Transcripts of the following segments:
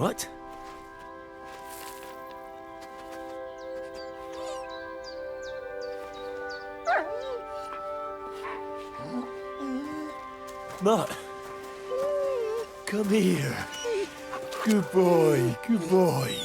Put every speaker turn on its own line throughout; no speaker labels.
What? Mutt, come here. Good boy, good boy.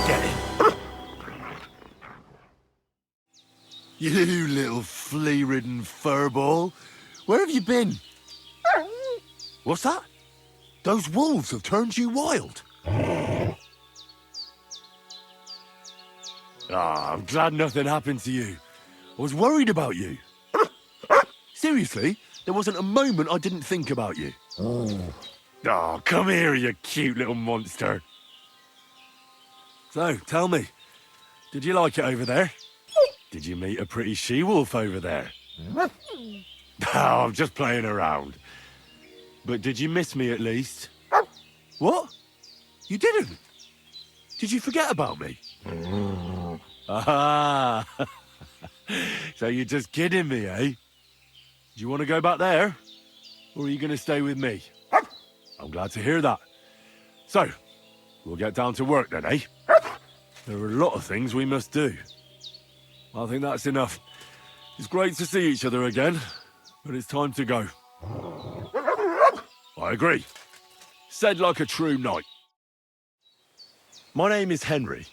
Get him. You little flea-ridden furball. Where have you been? What's that? Those wolves have turned you wild. I'm glad nothing happened to you. I was worried about you. Seriously, there wasn't a moment I didn't think about you. Oh, come here, you cute little monster. So, tell me, did you like it over there? Did you meet a pretty she-wolf over there? Oh, I'm just playing around. But did you miss me at least? What? You didn't? Did you forget about me? Ah, so you're just kidding me, eh? Do you want to go back there? Or are you going to stay with me? I'm glad to hear that. So, we'll get down to work then, eh? There are a lot of things we must do. I think that's enough. It's great to see each other again, but it's time to go. I agree. Said like a true knight. My name is Henry,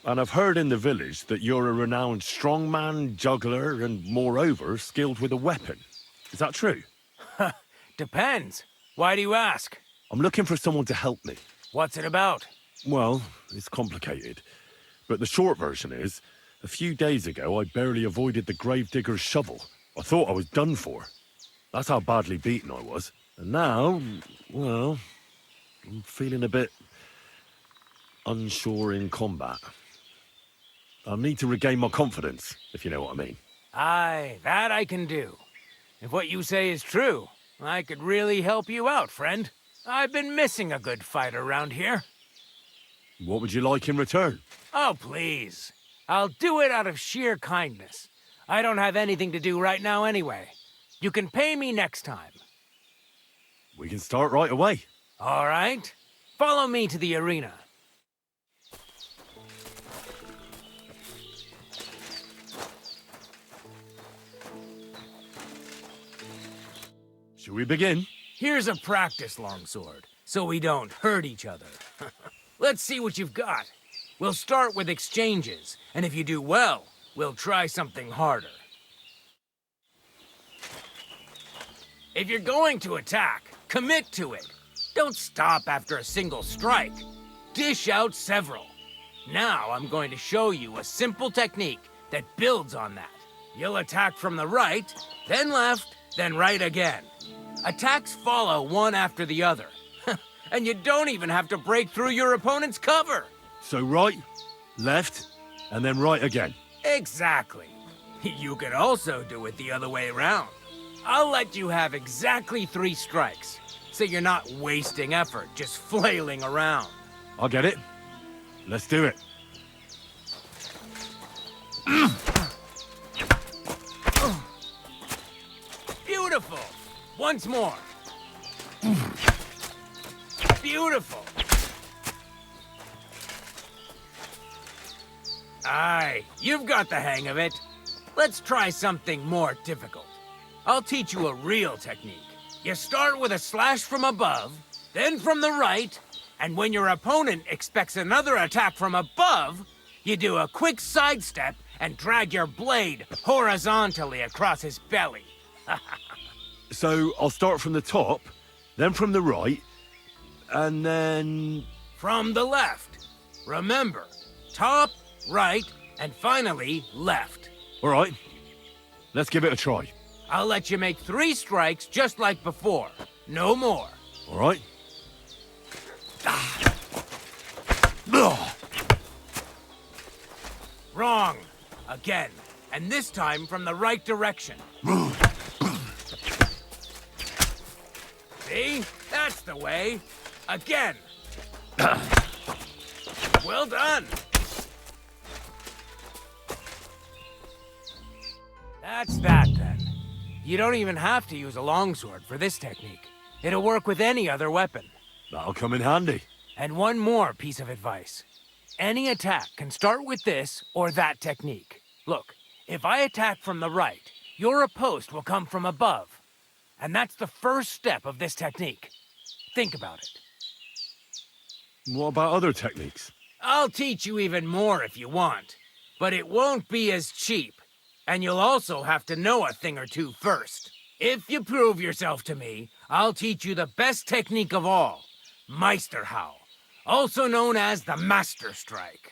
and I've heard in the village that you're a renowned strongman, juggler, and moreover, skilled with a weapon. Is that true?
Depends. Why do you ask?
I'm looking for someone to help me.
What's it about?
Well, it's complicated. But the short version is, a few days ago, I barely avoided the gravedigger's shovel. I thought I was done for. That's how badly beaten I was. And now, well, I'm feeling a bit unsure in combat. I need to regain my confidence, if you know what I mean.
Aye, that I can do. If what you say is true, I could really help you out, friend. I've been missing a good fight around here.
What would you like in return?
Oh, please. I'll do it out of sheer kindness. I don't have anything to do right now anyway. You can pay me next time.
We can start right away.
All right. Follow me to the arena.
Shall we begin?
Here's a practice longsword, so we don't hurt each other. Let's see what you've got. We'll start with exchanges, and if you do well, we'll try something harder. If you're going to attack, commit to it. Don't stop after a single strike. Dish out several. Now I'm going to show you a simple technique that builds on that. You'll attack from the right, then left, then right again. Attacks follow one after the other. And you don't even have to break through your opponent's cover.
So right, left, and then right again.
Exactly. You could also do it the other way around. I'll let you have exactly 3 strikes, so you're not wasting effort just flailing around.
I get it. Let's do it.
Beautiful. Once more. Beautiful. Aye, you've got the hang of it. Let's try something more difficult. I'll teach you a real technique. You start with a slash from above, then from the right, and when your opponent expects another attack from above, you do a quick sidestep and drag your blade horizontally across his belly.
So I'll start from the top, then from the right, and then...
From the left. Remember, top, right, and finally left.
All right, let's give it a try.
I'll let you make 3 strikes just like before. No more.
All right.
Wrong. Again. And this time from the right direction. See? That's the way. Again. Well done. That's that then. You don't even have to use a longsword for this technique. It'll work with any other weapon.
That'll come in handy.
And one more piece of advice. Any attack can start with this or that technique. Look, if I attack from the right, your riposte will come from above. And that's the first step of this technique. Think about it.
What about other techniques?
I'll teach you even more if you want. But it won't be as cheap. And you'll also have to know a thing or two first. If you prove yourself to me, I'll teach you the best technique of all. Meisterhau, also known as the Master Strike.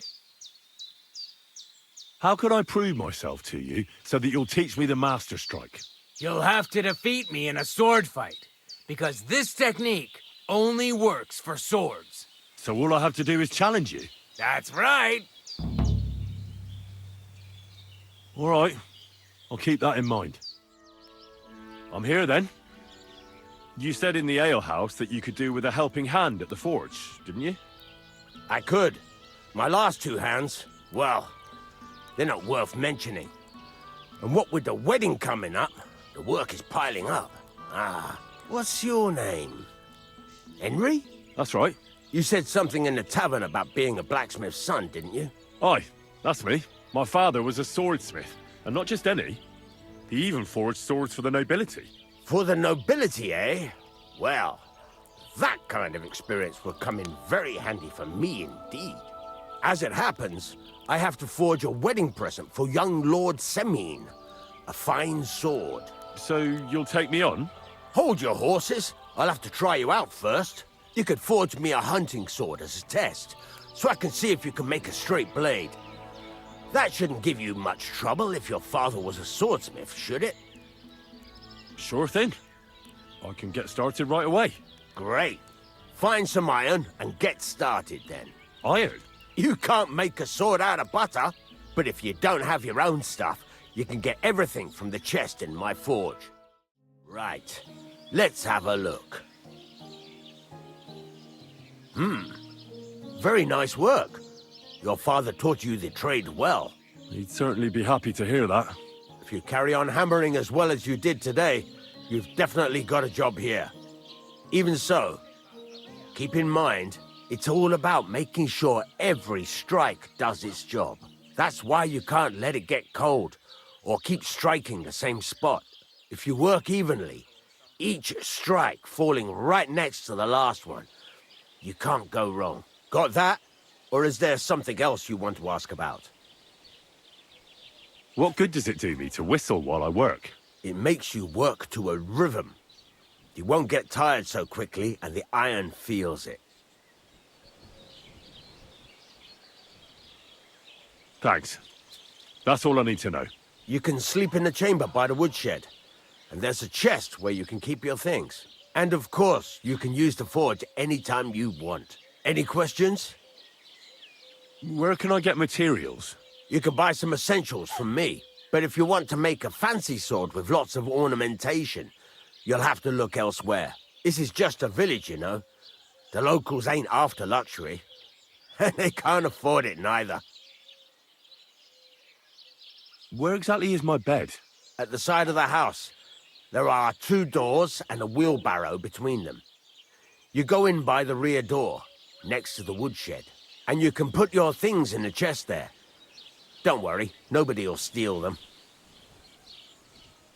How could I prove myself to you so that you'll teach me the Master Strike?
You'll have to defeat me in a sword fight, because this technique only works for swords.
So all I have to do is challenge you?
That's right.
All right, I'll keep that in mind. I'm here then. You said in the alehouse that you could do with a helping hand at the forge, didn't you?
I could. My last 2 hands, well, they're not worth mentioning. And what with the wedding coming up, the work is piling up. What's your name? Henry?
That's right.
You said something in the tavern about being a blacksmith's son, didn't you?
Aye, that's me. My father was a swordsmith, and not just any. He even forged swords for the nobility.
For the nobility, eh? Well, that kind of experience will come in very handy for me indeed. As it happens, I have to forge a wedding present for young Lord Semine. A fine sword.
So you'll take me on?
Hold your horses. I'll have to try you out first. You could forge me a hunting sword as a test, so I can see if you can make a straight blade. That shouldn't give you much trouble if your father was a swordsmith, should it?
Sure thing. I can get started right away.
Great. Find some iron and get started then.
Iron?
You can't make a sword out of butter, but if you don't have your own stuff, you can get everything from the chest in my forge. Right. Let's have a look. Very nice work. Your father taught you the trade well.
He'd certainly be happy to hear that.
If you carry on hammering as well as you did today, you've definitely got a job here. Even so, keep in mind, it's all about making sure every strike does its job. That's why you can't let it get cold, or keep striking the same spot. If you work evenly, each strike falling right next to the last one, you can't go wrong. Got that? Or is there something else you want to ask about?
What good does it do me to whistle while I work?
It makes you work to a rhythm. You won't get tired so quickly, and the iron feels it.
Thanks. That's all I need to know.
You can sleep in the chamber by the woodshed. And there's a chest where you can keep your things. And of course, you can use the forge anytime you want. Any questions?
Where can I get materials?
You can buy some essentials from me. But if you want to make a fancy sword with lots of ornamentation, you'll have to look elsewhere. This is just a village, you know. The locals ain't after luxury. And they can't afford it neither.
Where exactly is my bed?
At the side of the house, there are 2 doors and a wheelbarrow between them. You go in by the rear door, next to the woodshed, and you can put your things in the chest there. Don't worry, nobody'll steal them.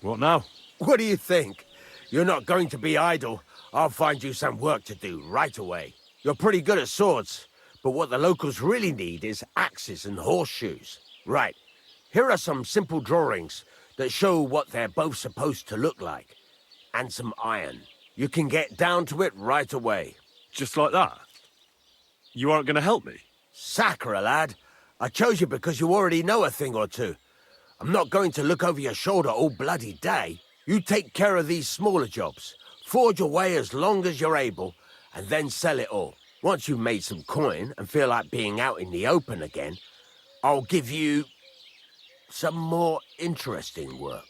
What now?
What do you think? You're not going to be idle. I'll find you some work to do right away. You're pretty good at swords, but what the locals really need is axes and horseshoes. Right, here are some simple drawings that show what they're both supposed to look like. And some iron. You can get down to it right away.
Just like that? You aren't going to help me?
Sacre, lad. I chose you because you already know a thing or two. I'm not going to look over your shoulder all bloody day. You take care of these smaller jobs. Forge away as long as you're able, and then sell it all. Once you've made some coin and feel like being out in the open again, I'll give you some more interesting work.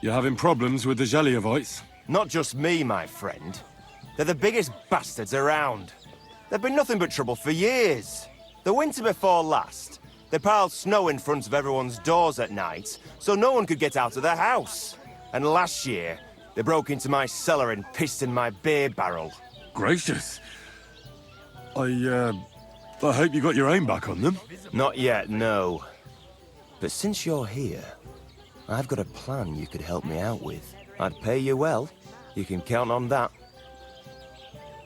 You're having problems with the Jeliavites?
Not just me, my friend. They're the biggest bastards around. They've been nothing but trouble for years. The winter before last, they piled snow in front of everyone's doors at night, so no one could get out of their house. And last year, they broke into my cellar and pissed in my beer barrel.
Gracious. I hope you got your aim back on them.
Not yet, no. But since you're here, I've got a plan you could help me out with. I'd pay you well. You can count on that.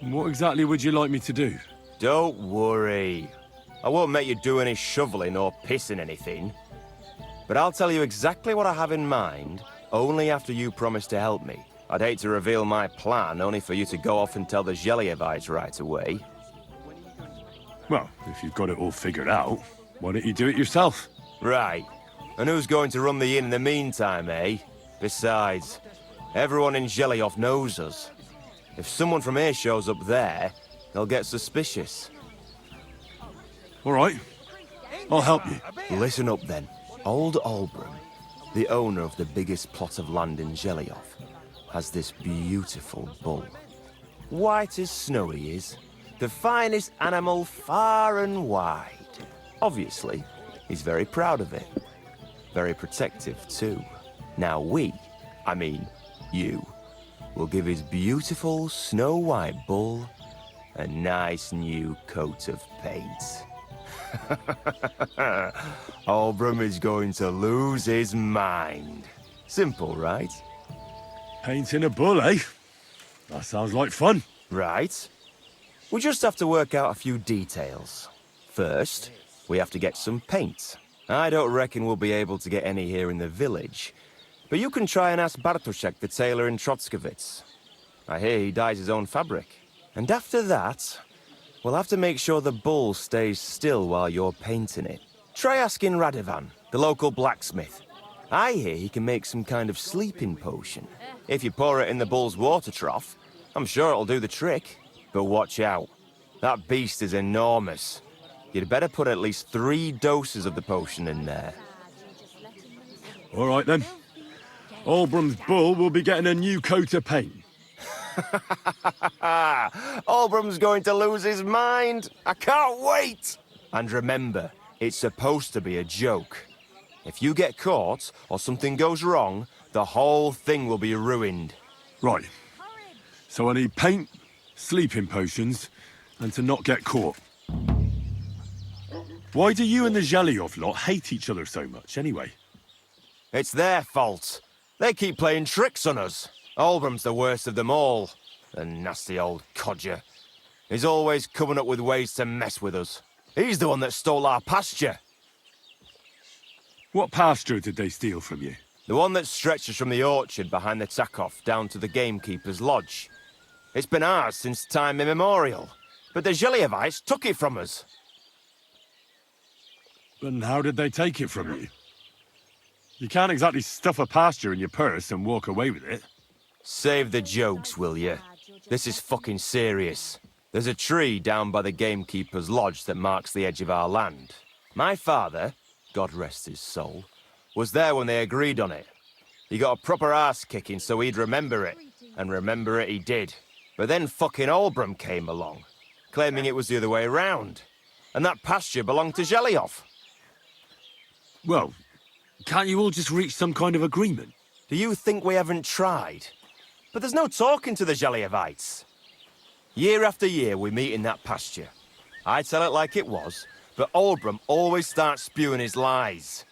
What exactly would you like me to do?
Don't worry. I won't make you do any shoveling or pissing anything. But I'll tell you exactly what I have in mind, only after you promise to help me. I'd hate to reveal my plan, only for you to go off and tell the Jeliavites right away.
Well, if you've got it all figured out, why don't you do it yourself?
Right. And who's going to run the inn in the meantime, eh? Besides, everyone in Jelioff knows us. If someone from here shows up there, they'll get suspicious.
All right. I'll help you.
Listen up then. Old Albram, the owner of the biggest plot of land in Jelioff, has this beautiful bull. White as snow he is. The finest animal far and wide. Obviously, he's very proud of it. Very protective, too. Now I mean you, will give his beautiful snow-white bull a nice new coat of paint. Albram is going to lose his mind. Simple, right?
Painting a bull, eh? That sounds like fun.
Right. We just have to work out a few details. First, we have to get some paint. I don't reckon we'll be able to get any here in the village. But you can try and ask Bartoszek, the tailor in Trotskovitz. I hear he dyes his own fabric. And after that, we'll have to make sure the bull stays still while you're painting it. Try asking Radovan, the local blacksmith. I hear he can make some kind of sleeping potion. If you pour it in the bull's water trough, I'm sure it'll do the trick. But watch out. That beast is enormous. You'd better put at least 3 doses of the potion in there.
All right, then. Albram's bull will be getting a new coat of paint.
Albram's going to lose his mind. I can't wait. And remember, it's supposed to be a joke. If you get caught or something goes wrong, the whole thing will be ruined.
Right. So I need paint, sleeping potions, and to not get caught. Why do you and the Jeliov lot hate each other so much, anyway?
It's their fault. They keep playing tricks on us. Albram's the worst of them all. The nasty old codger. He's always coming up with ways to mess with us. He's the one that stole our pasture.
What pasture did they steal from you?
The one that stretches from the orchard behind the Takov down to the gamekeeper's lodge. It's been ours since time immemorial. But the Jelievites took it from us.
And how did they take it from you? You can't exactly stuff a pasture in your purse and walk away with it.
Save the jokes, will you? This is fucking serious. There's a tree down by the gamekeeper's lodge that marks the edge of our land. My father, God rest his soul, was there when they agreed on it. He got a proper ass-kicking so he'd remember it. And remember it he did. But then fucking Albram came along, claiming it was the other way around. And that pasture belonged to Jeliov.
Well, can't you all just reach some kind of agreement?
Do you think we haven't tried? But there's no talking to the Jelievites. Year after year we meet in that pasture. I tell it like it was, but Albram always starts spewing his lies.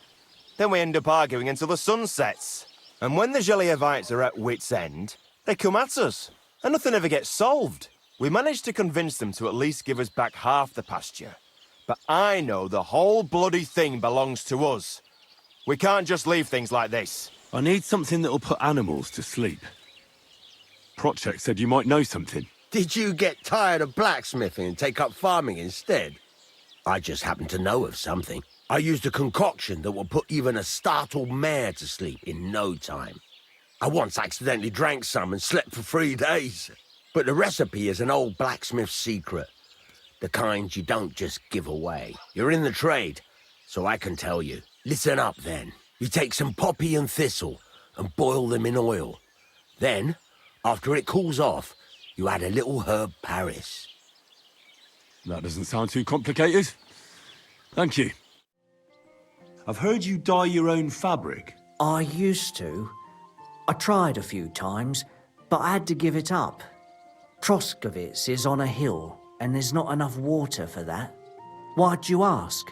Then we end up arguing until the sun sets. And when the Gelievites are at wit's end, they come at us. And nothing ever gets solved. We managed to convince them to at least give us back half the pasture. But I know the whole bloody thing belongs to us. We can't just leave things like this.
I need something that'll put animals to sleep. Project said you might know something.
Did you get tired of blacksmithing and take up farming instead? I just happen to know of something. I used a concoction that will put even a startled mare to sleep in no time. I once accidentally drank some and slept for 3 days. But the recipe is an old blacksmith's secret. The kind you don't just give away. You're in the trade, so I can tell you. Listen up then. You take some poppy and thistle and boil them in oil. Then, after it cools off, you add a little herb Paris.
That doesn't sound too complicated. Thank you. I've heard you dye your own fabric.
I used to. I tried a few times, but I had to give it up. Troskovitz is on a hill, and there's not enough water for that. Why'd you ask?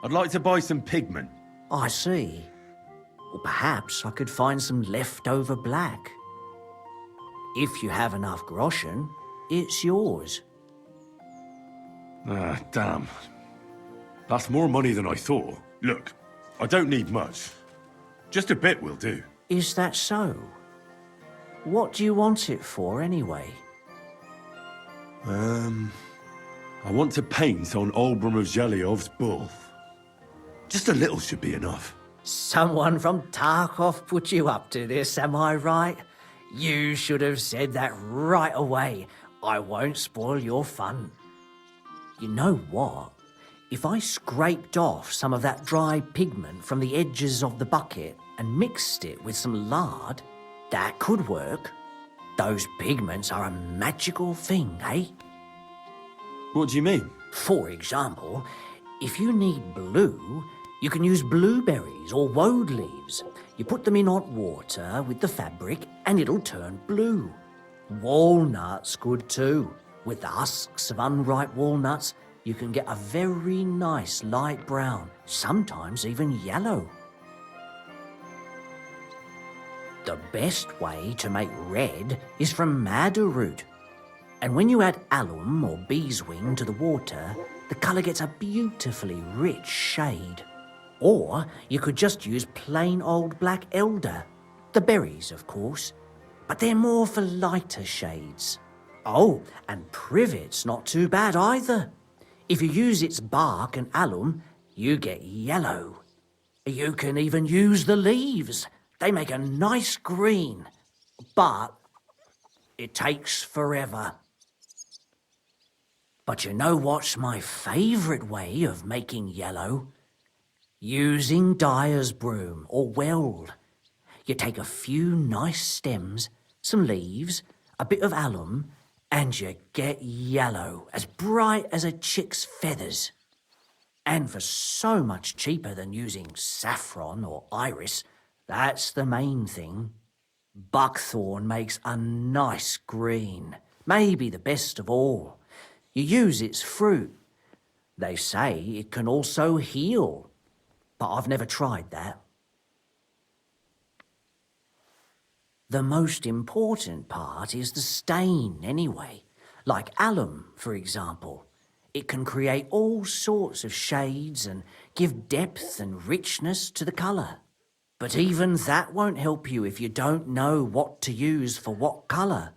I'd like to buy some pigment.
I see. Well, perhaps I could find some leftover black. If you have enough groschen, it's yours.
Ah, damn. That's more money than I thought. Look, I don't need much. Just a bit will do.
Is that so? What do you want it for, anyway?
I want to paint on Olbram of Geliov's bull. Just a little should be enough.
Someone from Tarkov put you up to this, am I right? You should have said that right away. I won't spoil your fun. You know what? If I scraped off some of that dry pigment from the edges of the bucket and mixed it with some lard, that could work. Those pigments are a magical thing, eh?
What do you mean?
For example, if you need blue, you can use blueberries or woad leaves. You put them in hot water with the fabric and it'll turn blue. Walnuts good too. With the husks of unripe walnuts, you can get a very nice light brown, sometimes even yellow. The best way to make red is from madder root. And when you add alum or beeswing to the water, the colour gets a beautifully rich shade. Or you could just use plain old black elder. The berries, of course, but they're more for lighter shades. Oh, and privet's not too bad either. If you use its bark and alum, you get yellow. You can even use the leaves. They make a nice green, but it takes forever. But you know what's my favourite way of making yellow? Using dyer's broom or weld. You take a few nice stems, some leaves, a bit of alum, and you get yellow, as bright as a chick's feathers. And for so much cheaper than using saffron or iris, that's the main thing. Buckthorn makes a nice green, maybe the best of all. You use its fruit. They say it can also heal, but I've never tried that. The most important part is the stain, anyway. Like alum, for example. It can create all sorts of shades and give depth and richness to the colour. But even that won't help you if you don't know what to use for what colour.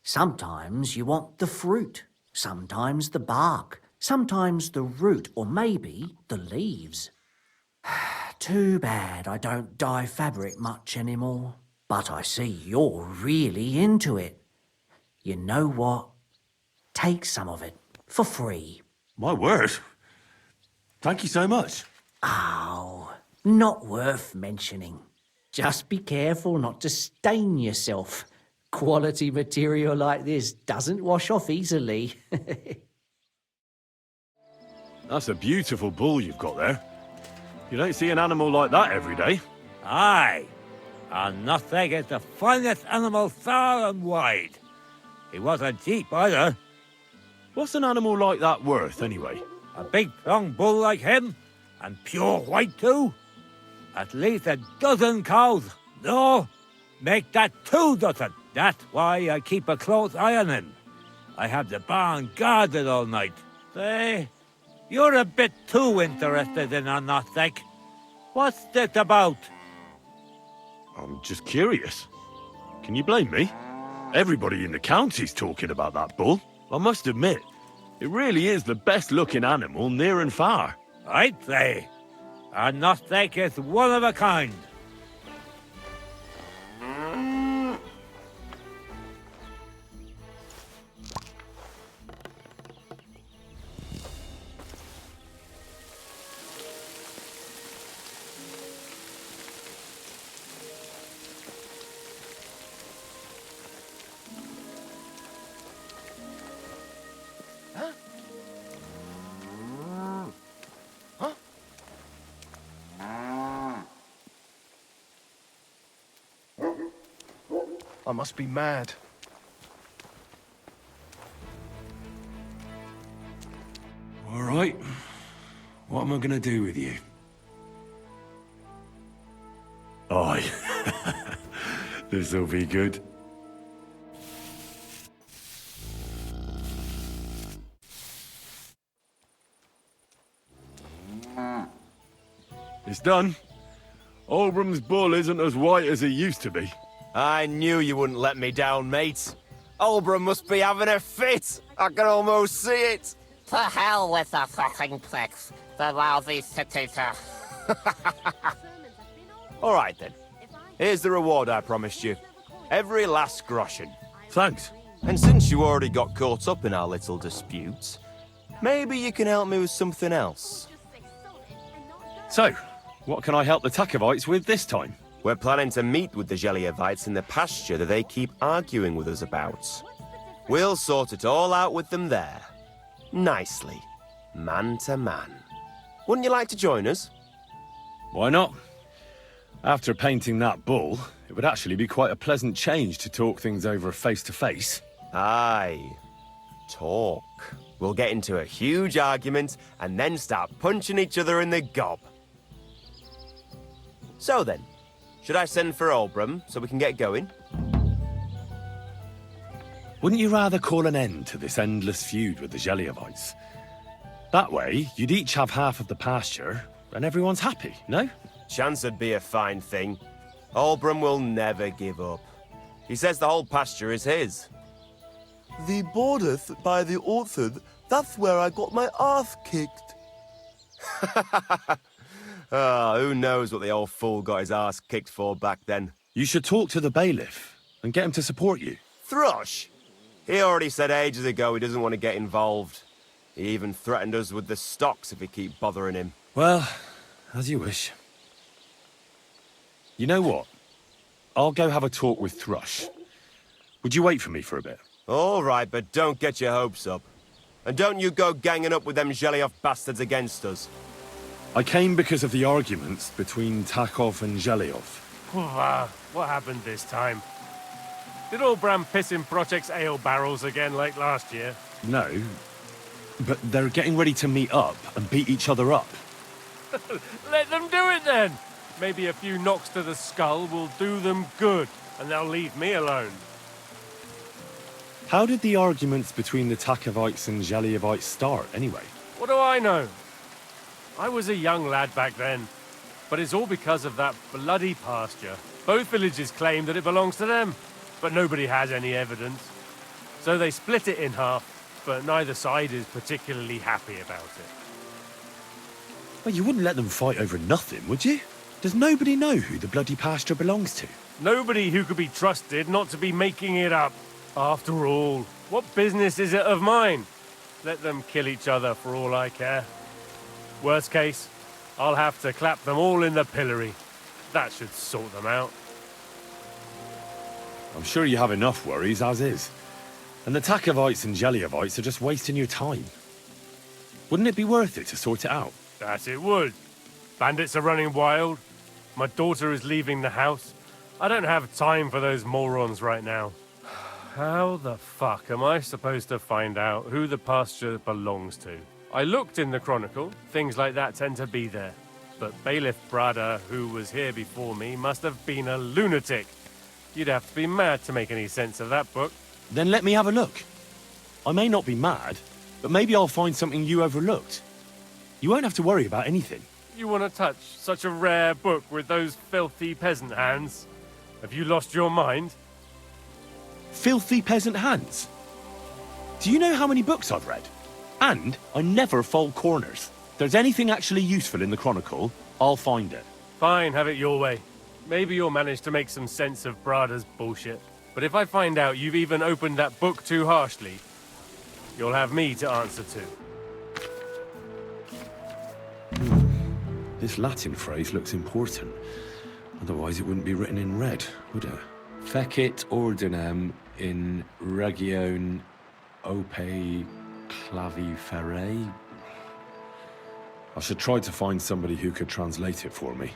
Sometimes you want the fruit, sometimes the bark, sometimes the root, or maybe the leaves. Too bad I don't dye fabric much anymore. But I see you're really into it. You know what? Take some of it for free.
My word. Thank you so much.
Oh, not worth mentioning. Just be careful not to stain yourself. Quality material like this doesn't wash off easily.
That's a beautiful bull you've got there. You don't see an animal like that every day.
Aye, and nothing is the finest animal far and wide. He wasn't cheap either.
What's an animal like that worth, anyway?
A big strong bull like him, and pure white too. At least a dozen cows. No, make that 2 dozen. That's why I keep a close eye on him. I have the barn guarded all night. Say, you're a bit too interested in a nothing. What's this about?
I'm just curious. Can you blame me? Everybody in the county's talking about that bull. I must admit, it really is the best-looking animal near and far.
I'd say, a nothing is one of a kind.
I must be mad.
All right. What am I going to do with you? Aye. This'll be good. It's done. Oldbram's bull isn't as white as he used to be.
I knew you wouldn't let me down, mate. Oldbram must be having a fit. I can almost see it.
To hell with the fucking pricks. The lousy cities are...
All right, then. Here's the reward I promised you. Every last groschen.
Thanks.
And since you already got caught up in our little dispute, maybe you can help me with something else.
So, what can I help the Takovites with this time?
We're planning to meet with the Geliovites in the pasture that they keep arguing with us about. We'll sort it all out with them there. Nicely. Man to man. Wouldn't you like to join us?
Why not? After painting that bull, it would actually be quite a pleasant change to talk things over face to face.
Aye. Talk. We'll get into a huge argument and then start punching each other in the gob. So then, should I send for Oldbram so we can get going?
Wouldn't you rather call an end to this endless feud with the Geliovites? That way, you'd each have half of the pasture, and everyone's happy, no?
Chance would be a fine thing. Oldbram will never give up. He says the whole pasture is his.
The bordeth by the orchard, that's where I got my ass kicked.
Oh, who knows what the old fool got his ass kicked for back then.
You should talk to the bailiff and get him to support you.
Thrush! He already said ages ago he doesn't want to get involved. He even threatened us with the stocks if we keep bothering him.
Well, as you wish. You know what? I'll go have a talk with Thrush. Would you wait for me for a bit?
All right, but don't get your hopes up. And don't you go ganging up with them Gelioff bastards against us.
I came because of the arguments between Takov and Gelioff.
What happened this time? Did Oldbram piss in Project's ale barrels again like last year?
No, but they're getting ready to meet up and beat each other up.
Let them do it then! Maybe a few knocks to the skull will do them good, and they'll leave me alone.
How did the arguments between the Takovites and Geliovites start, anyway?
What do I know? I was a young lad back then, but it's all because of that bloody pasture. Both villages claim that it belongs to them, but nobody has any evidence. So they split it in half, but neither side is particularly happy about it.
Well, you wouldn't let them fight over nothing, would you? Does nobody know who the bloody pasture belongs to?
Nobody who could be trusted not to be making it up. After all, what business is it of mine? Let them kill each other for all I care. Worst case, I'll have to clap them all in the pillory. That should sort them out.
I'm sure you have enough worries as is. And the Takovites and Geliovites are just wasting your time. Wouldn't it be worth it to sort it out?
That it would. Bandits are running wild. My daughter is leaving the house. I don't have time for those morons right now. How the fuck am I supposed to find out who the pasture belongs to? I looked in the Chronicle. Things like that tend to be there. but Bailiff Brada, who was here before me, must have been a lunatic. You'd have to be mad to make any sense of that book.
Then let me have a look. I may not be mad, but maybe I'll find something you overlooked. You won't have to worry about anything.
You want to touch such a rare book with those filthy peasant hands? Have you lost your mind?
Filthy peasant hands? Do you know how many books I've read? And I never fold corners. If there's anything actually useful in the Chronicle, I'll find it.
Fine, have it your way. Maybe you'll manage to make some sense of Brada's bullshit. But if I find out you've even opened that book too harshly, you'll have me to answer to.
This Latin phrase looks important. Otherwise it wouldn't be written in red, would it? Fecit ordinem in region ope claviferae. I should try to find somebody who could translate it for me.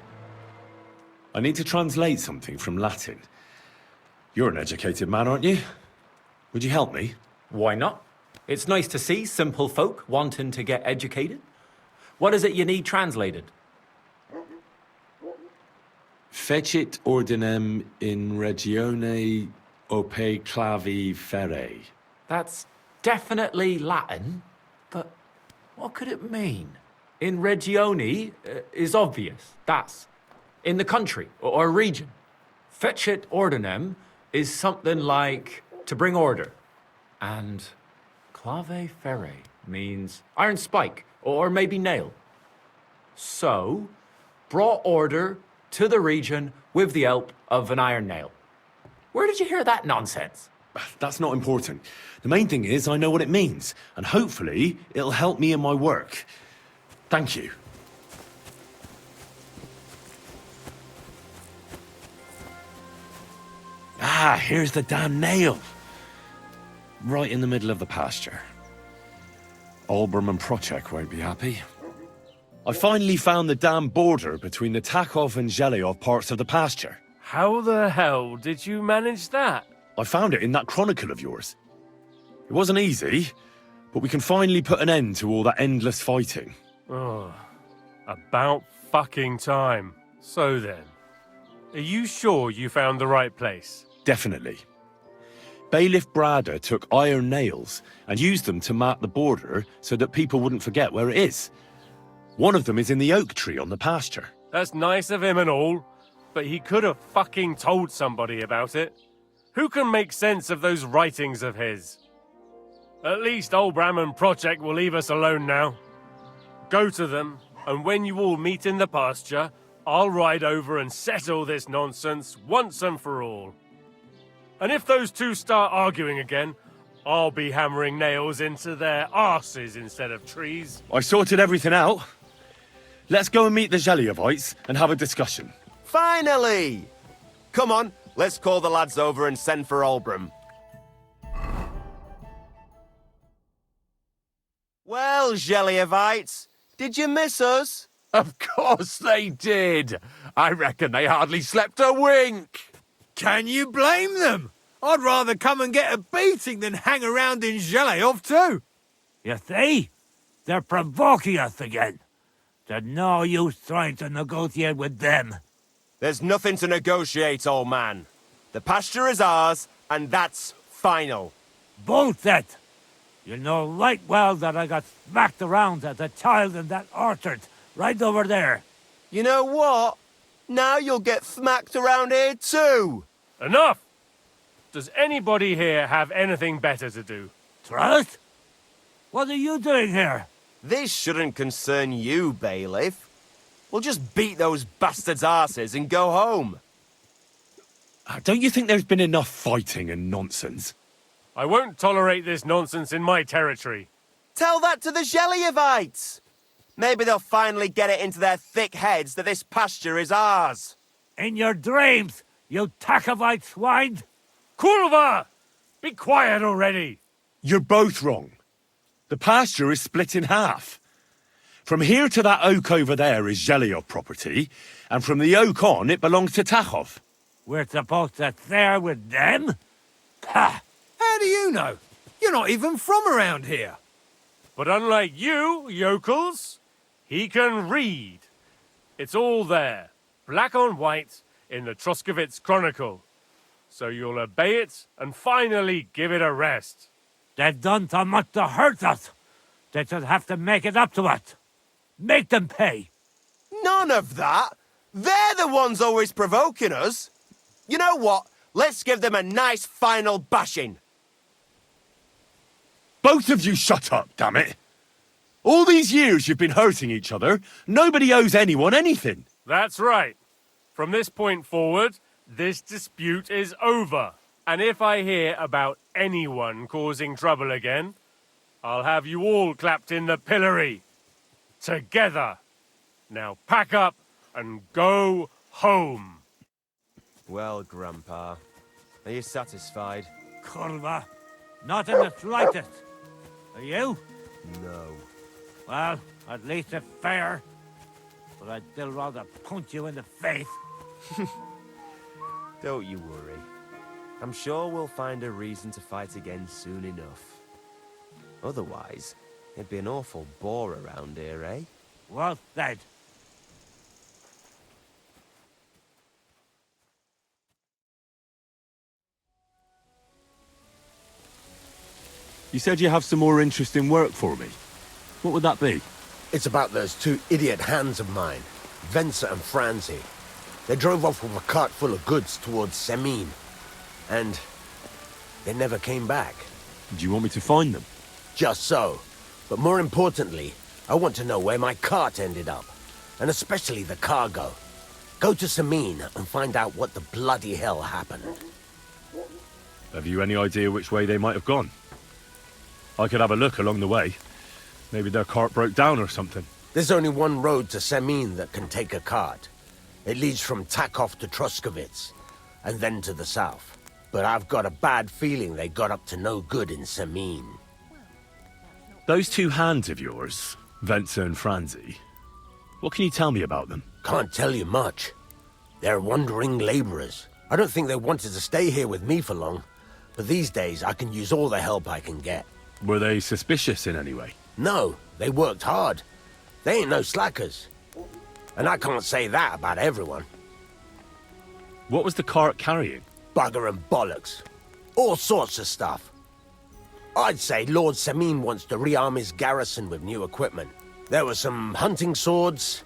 I need to translate something from Latin. You're an educated man, aren't you? Would you help me?
Why not? It's nice to see simple folk wanting to get educated. What is it you need translated?
Fecit ordinem in regione ope claviferae.
That's definitely Latin, but what could it mean? In regione is obvious. That's in the country or region. Fecit ordinem is something like to bring order. And clave ferre means iron spike or maybe nail. So, brought order to the region with the help of an iron nail. Where did you hear that nonsense?
That's not important. The main thing is I know what it means, and hopefully it'll help me in my work. Thank you. Ah, here's the damn nail. Right in the middle of the pasture. Olbram and Procek won't be happy. I finally found the damn border between the Takov and Zhelyov parts of the pasture.
How the hell did you manage that?
I found it in that chronicle of yours. It wasn't easy, but we can finally put an end to all that endless fighting.
Oh, about fucking time. So then, are you sure you found the right place?
Definitely. Bailiff Brada took iron nails and used them to mark the border so that people wouldn't forget where it is. One of them is in the oak tree on the pasture.
That's nice of him and all, but he could have fucking told somebody about it. Who can make sense of those writings of his? At least Olbram and Procek will leave us alone now. Go to them, and when you all meet in the pasture, I'll ride over and settle this nonsense once and for all. And if those two start arguing again, I'll be hammering nails into their arses instead of trees.
I sorted everything out. Let's go and meet the Zhelyovites and have a discussion.
Finally! Come on, let's call the lads over and send for Olbram. Well, Zhelyovites, did you miss us?
Of course they did. I reckon they hardly slept a wink.
Can you blame them? I'd rather come and get a beating than hang around in Zhelyov too.
You see? They're provoking us again. There's no use trying to negotiate with them.
There's nothing to negotiate, old man. The pasture is ours, and that's final.
Bullshit! You know right well that I got smacked around as a child in that orchard, right over there.
You know what? Now you'll get smacked around here too.
Enough! Does anybody here have anything better to do?
Trust? What are you doing here?
This shouldn't concern you, bailiff. We'll just beat those bastards' arses and go home.
Don't you think there's been enough fighting and nonsense?
I won't tolerate this nonsense in my territory.
Tell that to the Zhelyovites. Maybe they'll finally get it into their thick heads that this pasture is ours.
In your dreams, you Takovite swine!
Kurva! Be quiet already!
You're both wrong. The pasture is split in half. From here to that oak over there is Zhelyov property, and from the oak on, it belongs to Takhov.
We're supposed to share with them? Ha!
How do you know? You're not even from around here.
But unlike you, yokels, he can read. It's all there, black on white, in the Troskovitz Chronicle. So you'll obey it and finally give it a rest.
They've done so much to hurt us. They should have to make it up to us. Make them pay.
None of that. They're the ones always provoking us. You know what? Let's give them a nice final bashing.
Both of you shut up, damn it! All these years you've been hurting each other. Nobody owes anyone anything.
That's right. From this point forward, this dispute is over. And if I hear about anyone causing trouble again, I'll have you all clapped in the pillory. Together. Now pack up and go home.
Well, Grandpa, are you satisfied?
Kurva, not in the slightest. Are you?
No.
Well, at least it's fair. But I'd still rather punch you in the face.
Don't you worry. I'm sure we'll find a reason to fight again soon enough. Otherwise, it'd be an awful bore around here, eh?
Well said.
You said you have some more interesting work for me. What would that be?
It's about those two idiot hands of mine, Venser and Franzi. They drove off with a cart full of goods towards Semin. And they never came back.
Do you want me to find them?
Just so. But more importantly, I want to know where my cart ended up. And especially the cargo. Go to Semin and find out what the bloody hell happened.
Have you any idea which way they might have gone? I could have a look along the way. Maybe their cart broke down or something.
There's only one road to Semin that can take a cart. It leads from Takov to Troskovitz, and then to the south. But I've got a bad feeling they got up to no good in Semin.
Those two hands of yours, Venser and Franzi, what can you tell me about them?
Can't tell you much. They're wandering laborers. I don't think they wanted to stay here with me for long, but these days I can use all the help I can get.
Were they suspicious in any way?
No, they worked hard. They ain't no slackers. And I can't say that about everyone.
What was the cart carrying?
Bugger and bollocks. All sorts of stuff. I'd say Lord Semin wants to rearm his garrison with new equipment. There were some hunting swords,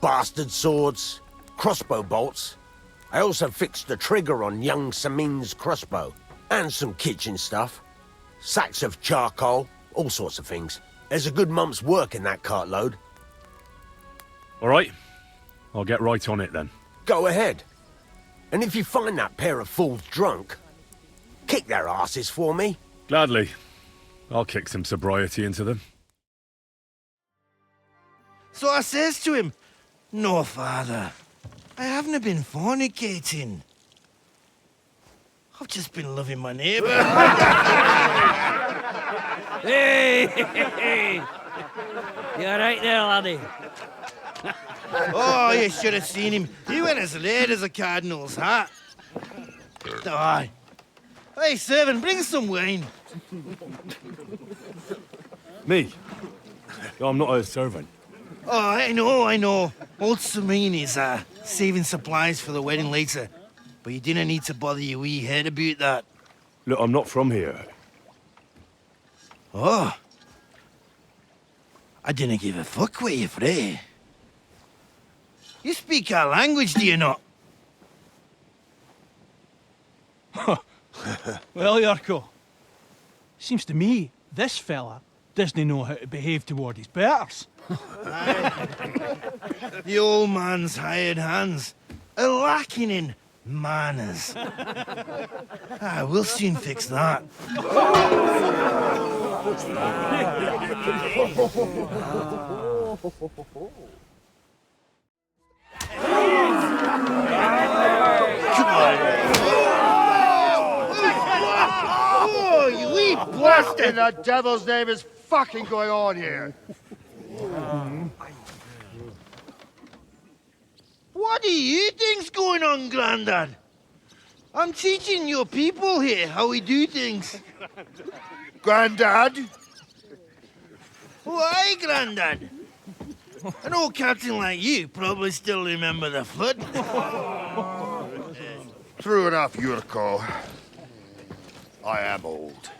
bastard swords, crossbow bolts. I also fixed the trigger on young Semin's crossbow. And some kitchen stuff. Sacks of charcoal, all sorts of things. There's a good month's work in that cartload.
All right. I'll get right on it then.
Go ahead. And if you find that pair of fools drunk, kick their asses for me.
Gladly. I'll kick some sobriety into them.
So I says to him, "No, father, I haven't been fornicating. I've just been loving my neighbour."
Hey! You alright there, laddie?
Oh, you should have seen him. He went as late as a cardinal's hat. Aye. Hey, servant, bring some wine.
Me? I'm not a servant.
Oh, I know. Old Semin is saving supplies for the wedding later. But you didn't need to bother your wee head about that.
Look, I'm not from here.
Oh. I didn't give a fuck where you're from. You speak our language, do you not?
Well, Yarko, seems to me this fella doesn't know how to behave toward his betters.
The old man's hired hands are lacking in manners. We'll soon fix that. Come on.
Oh, you wee blast in the devil's name is fucking going on here?
What do you think's going on, Grandad? I'm teaching your people here how we do things.
Grandad?
Why, Grandad? An old captain like you probably still remember the flood.
True enough, Yurko. I am old.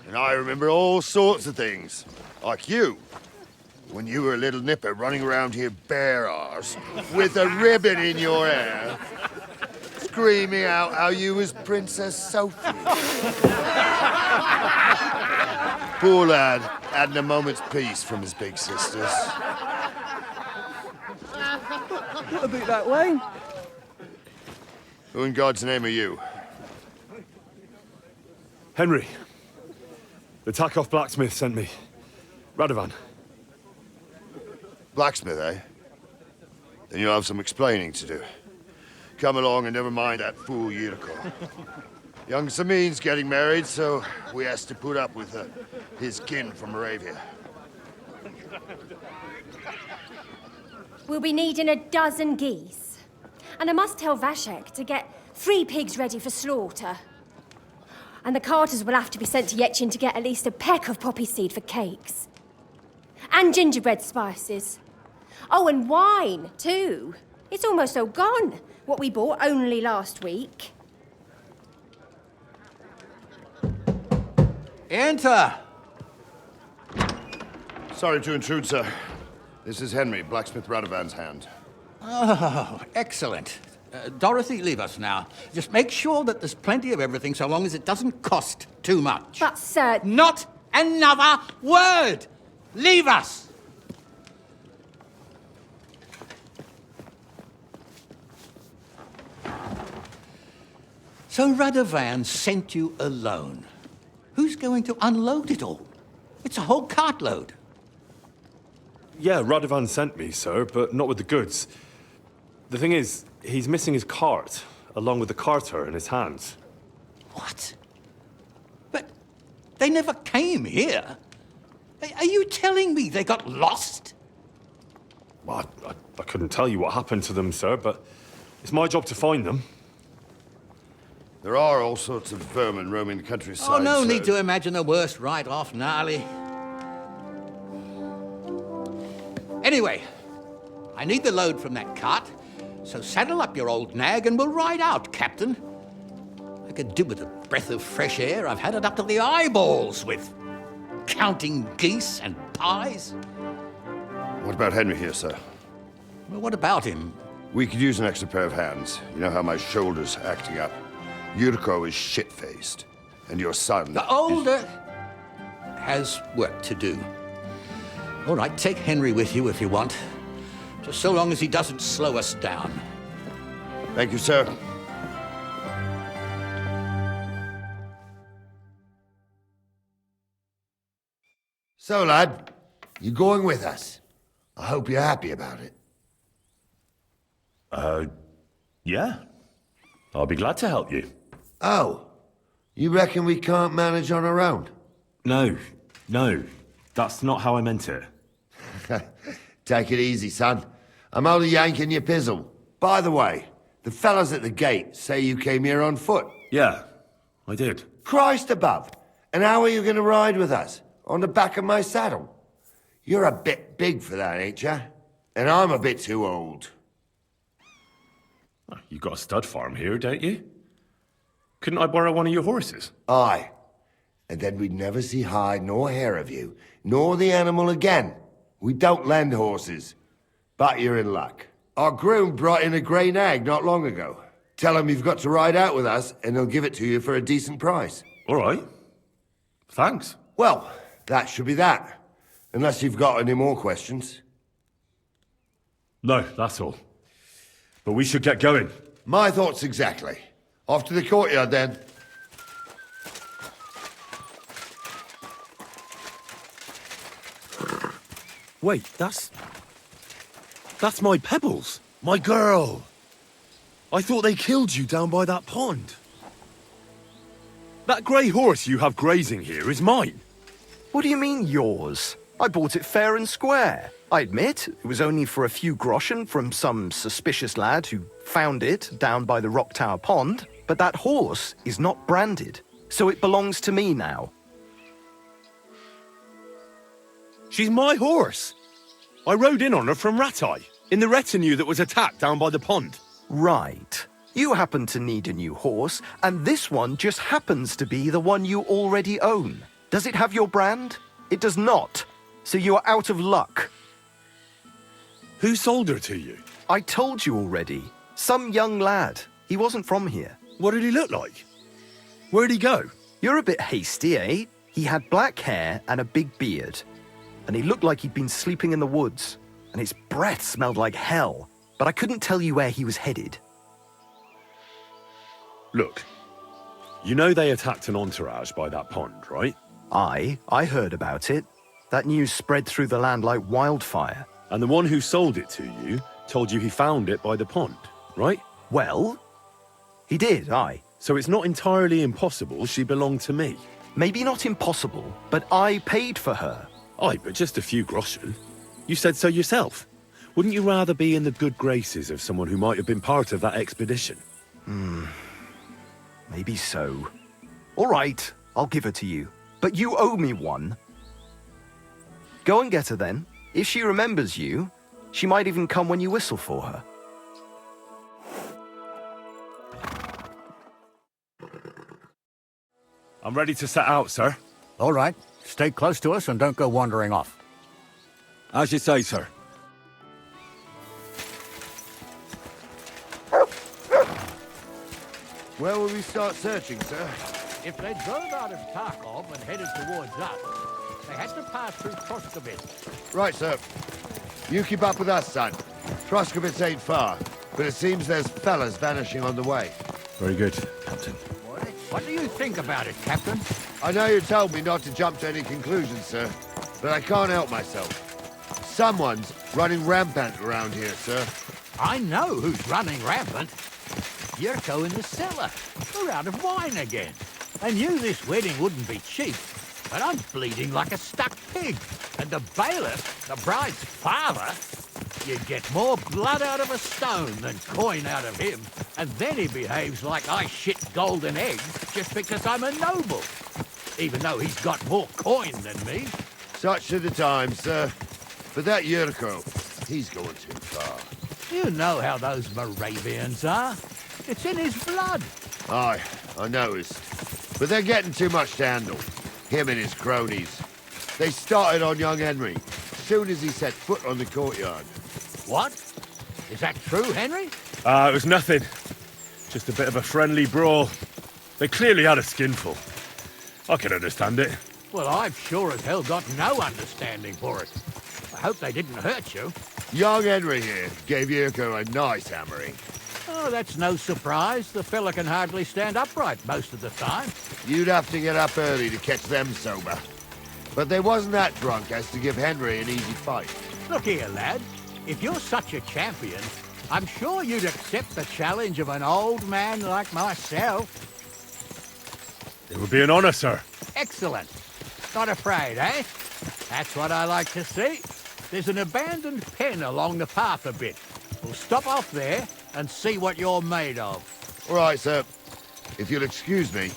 And I remember all sorts of things. Like you. When you were a little nipper running around here bare arse, with a ribbon in your hair, screaming out how you was Princess Sophie. Poor lad, hadn't a moment's peace from his big sisters.
What about that wine?
Who in God's name are you?
Henry. The Takeoff Blacksmith sent me. Radovan.
Blacksmith, eh? Then you'll have some explaining to do. Come along and never mind that fool Yurko. Young Samin's getting married, so we has to put up with his kin from Moravia.
We'll be needing a dozen geese. And I must tell Vashek to get 3 pigs ready for slaughter. And the carters will have to be sent to Yetchin to get at least a peck of poppy seed for cakes. And gingerbread spices. Oh, and wine, too. It's almost all gone, what we bought only last week.
Enter!
Sorry to intrude, sir. This is Henry, Blacksmith Radovan's hand.
Oh, excellent. Dorothy, leave us now. Just make sure that there's plenty of everything so long as it doesn't cost too much.
But, sir...
Not another word! Leave us! So Radovan sent you alone. Who's going to unload it all? It's a whole cartload.
Yeah, Radovan sent me, sir, but not with the goods. The thing is, he's missing his cart, along with the carter in his hands.
What? But they never came here. Are you telling me they got lost?
Well, I couldn't tell you what happened to them, sir, but it's my job to find them.
There are all sorts of vermin roaming the countryside.
Oh, no
sir.
need to imagine the worst right off, gnarly. Anyway, I need the load from that cart, so saddle up your old nag and we'll ride out, Captain. I could do with a breath of fresh air. I've had it up to the eyeballs with counting geese and pies.
What about Henry here, sir?
Well, what about him?
We could use an extra pair of hands. You know how my shoulder's acting up. Yurko is shit-faced, and your son...
The older has work to do. All right, take Henry with you if you want. Just so long as he doesn't slow us down.
Thank you, sir. So, lad, you going with us? I hope you're happy about it.
Yeah. I'll be glad to help you.
Oh, you reckon we can't manage on our own?
No. That's not how I meant it.
Take it easy, son. I'm only yanking your pizzle. By the way, the fellas at the gate say you came here on foot.
Yeah, I did.
Christ above. And how are you going to ride with us? On the back of my saddle? You're a bit big for that, ain't ya? And I'm a bit too old.
You got a stud farm here, don't you? Couldn't I borrow one of your horses?
Aye. And then we'd never see hide nor hair of you, nor the animal again. We don't lend horses. But you're in luck. Our groom brought in a grey nag not long ago. Tell him you've got to ride out with us, and he'll give it to you for a decent price.
All right. Thanks.
Well, that should be that. Unless you've got any more questions.
No, that's all. But we should get going.
My thoughts exactly. Off to the courtyard, then.
Wait, that's my Pebbles.
My girl.
I thought they killed you down by that pond. That grey horse you have grazing here is mine.
What do you mean, yours? I bought it fair and square. I admit, it was only for a few groschen from some suspicious lad who found it down by the Rock Tower Pond, but that horse is not branded, so it belongs to me now.
She's my horse. I rode in on her from Ratai, in the retinue that was attacked down by the pond.
Right. You happen to need a new horse, and this one just happens to be the one you already own. Does it have your brand? It does not. So you are out of luck.
Who sold her to you?
I told you already. Some young lad. He wasn't from here.
What did he look like? Where'd he go?
You're a bit hasty, eh? He had black hair and a big beard. And he looked like he'd been sleeping in the woods. And his breath smelled like hell. But I couldn't tell you where he was headed.
Look, you know they attacked an entourage by that pond, right?
I heard about it. That news spread through the land like wildfire.
And the one who sold it to you told you he found it by the pond, right?
Well, he did, aye.
So it's not entirely impossible she belonged to me.
Maybe not impossible, but I paid for her.
Aye, but just a few groschen. You said so yourself. Wouldn't you rather be in the good graces of someone who might have been part of that expedition?
Maybe so. All right, I'll give her to you. But you owe me one. Go and get her then. If she remembers you, she might even come when you whistle for her.
I'm ready to set out, sir.
All right. Stay close to us and don't go wandering off.
As you say, sir.
Where will we start searching, sir?
If they drove out of Tarkov and headed towards us, they had to pass through Troskovitz.
Right, sir. You keep up with us, son. Troskovitz ain't far, but it seems there's fellas vanishing on the way.
Very good, Captain.
What do you think about it, Captain?
I know you told me not to jump to any conclusions, sir, but I can't help myself. Someone's running rampant around here, sir.
I know who's running rampant. Yurko in the cellar. We're out of wine again. I knew this wedding wouldn't be cheap, but I'm bleeding like a stuck pig. And the bailiff, the bride's father, you'd get more blood out of a stone than coin out of him. And then he behaves like I shit golden eggs just because I'm a noble. Even though he's got more coin than me.
Such are the times, sir. But that Yurko, he's going too far.
You know how those Moravians are. It's in his blood.
Aye, I noticed. But they're getting too much to handle. Him and his cronies. They started on young Henry, as soon as he set foot on the courtyard.
What? Is that true, Henry?
It was nothing. Just a bit of a friendly brawl. They clearly had a skinful. I can understand it.
Well, I've sure as hell got no understanding for it. I hope they didn't hurt you.
Young Henry here gave Yurko a nice hammering.
Oh, that's no surprise. The fella can hardly stand upright most of the time.
You'd have to get up early to catch them sober. But they wasn't that drunk as to give Henry an easy fight.
Look here, lad. If you're such a champion, I'm sure you'd accept the challenge of an old man like myself.
It would be an honor, sir.
Excellent. Not afraid, eh? That's what I like to see. There's an abandoned pen along the path a bit. We'll stop off there and see what you're made of.
All right, sir. If you'll excuse me,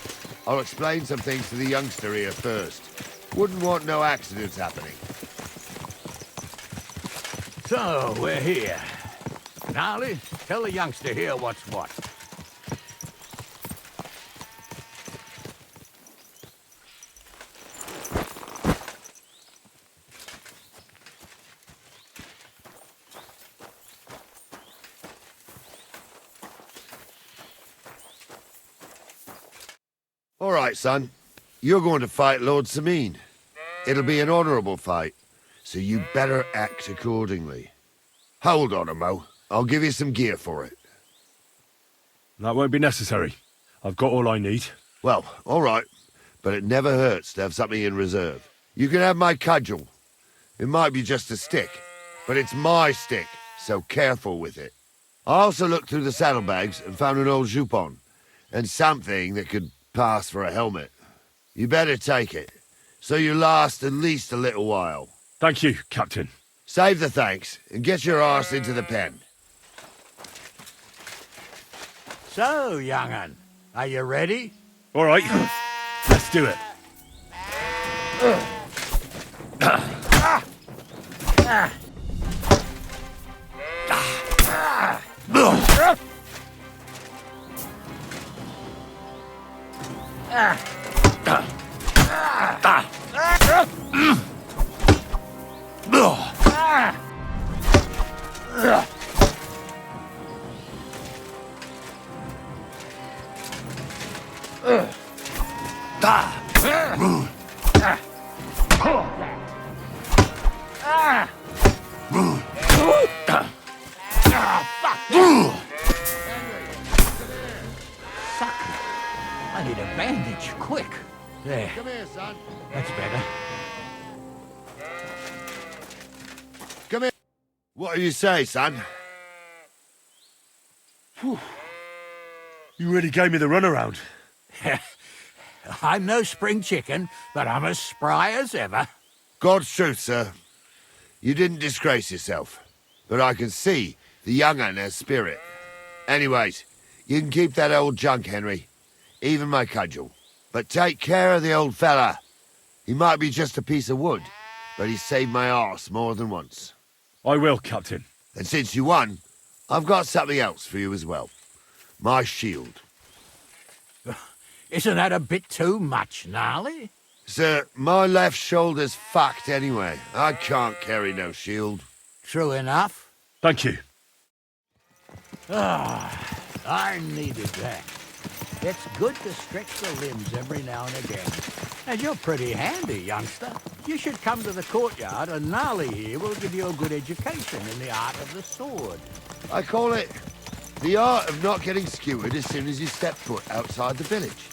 I'll explain some things to the youngster here first. Wouldn't want no accidents happening.
So, we're here. Gnarly, tell the youngster here what's what.
All right, son. You're going to fight Lord Samine. It'll be an honorable fight, so you better act accordingly. Hold on, Mo. I'll give you some gear for it.
That won't be necessary. I've got all I need.
Well, all right. But it never hurts to have something in reserve. You can have my cudgel. It might be just a stick, but it's my stick, so careful with it. I also looked through the saddlebags and found an old jupon, and something that could pass for a helmet. You better take it, so you last at least a little while.
Thank you, Captain.
Save the thanks, and get your arse into the pen.
So, young'un, are you ready?
All right, let's do it.
I need a bandage, quick. There.
Come here, son.
That's better.
Come here. What do you say, son?
Whew. You really gave me the runaround.
I'm no spring chicken, but I'm as spry as ever.
God's truth, sir. You didn't disgrace yourself, but I can see the young un has spirit. Anyways, you can keep that old junk, Henry. Even my cudgel. But take care of the old fella. He might be just a piece of wood, but he saved my arse more than once.
I will, Captain.
And since you won, I've got something else for you as well. My shield.
Isn't that a bit too much, Gnarly?
Sir, my left shoulder's fucked anyway. I can't carry no shield.
True enough.
Thank you.
I needed that. It's good to stretch the limbs every now and again. And you're pretty handy, youngster. You should come to the courtyard, and Gnarly here will give you a good education in the art of the sword.
I call it the art of not getting skewered as soon as you step foot outside the village.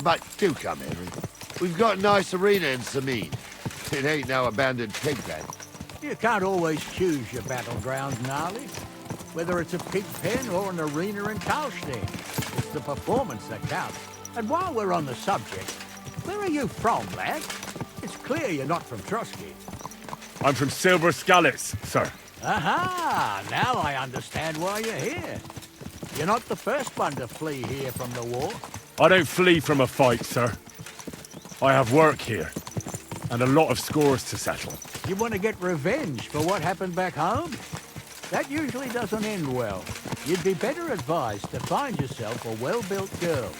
But do come, Henry. We've got a nice arena in Sameen. It ain't no abandoned pig pen.
You can't always choose your battleground, Gnarly. Whether it's a pig pen or an arena in Karlstein, it's the performance that counts. And while we're on the subject, where are you from, lad? It's clear you're not from Trotsky.
I'm from Silver Scallops, sir.
Aha! Now I understand why you're here. You're not the first one to flee here from the war.
I don't flee from a fight, sir. I have work here, and a lot of scores to settle.
You want to get revenge for what happened back home? That usually doesn't end well. You'd be better advised to find yourself a well-built girl,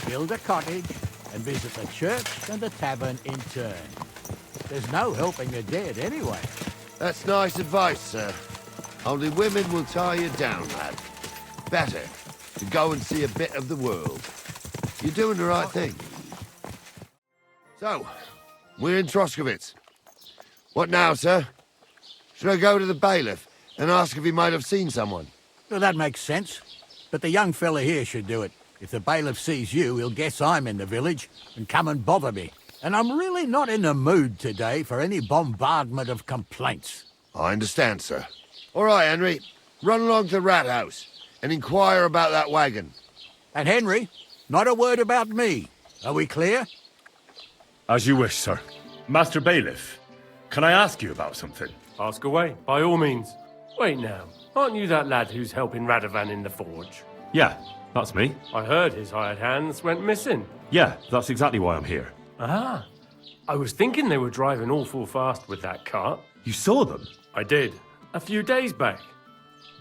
build a cottage, and visit the church and the tavern in turn. There's no helping the dead anyway.
That's nice advice, sir. Only women will tie you down, lad. Better to go and see a bit of the world. You're doing the right thing. So, we're in Troskowitz. What now, sir? Should I go to the bailiff and ask if he might have seen someone?
Well, that makes sense. But the young fella here should do it. If the bailiff sees you, he'll guess I'm in the village and come and bother me. And I'm really not in the mood today for any bombardment of complaints.
I understand, sir. All right, Henry. Run along to the rat house and inquire about that wagon.
And Henry, not a word about me. Are we clear?
As you wish, sir. Master Bailiff, can I ask you about something?
Ask away, by all means. Wait now, aren't you that lad who's helping Radovan in the forge?
Yeah, that's me.
I heard his hired hands went missing.
Yeah, that's exactly why I'm here.
Ah, I was thinking they were driving awful fast with that cart.
You saw them?
I did, a few days back.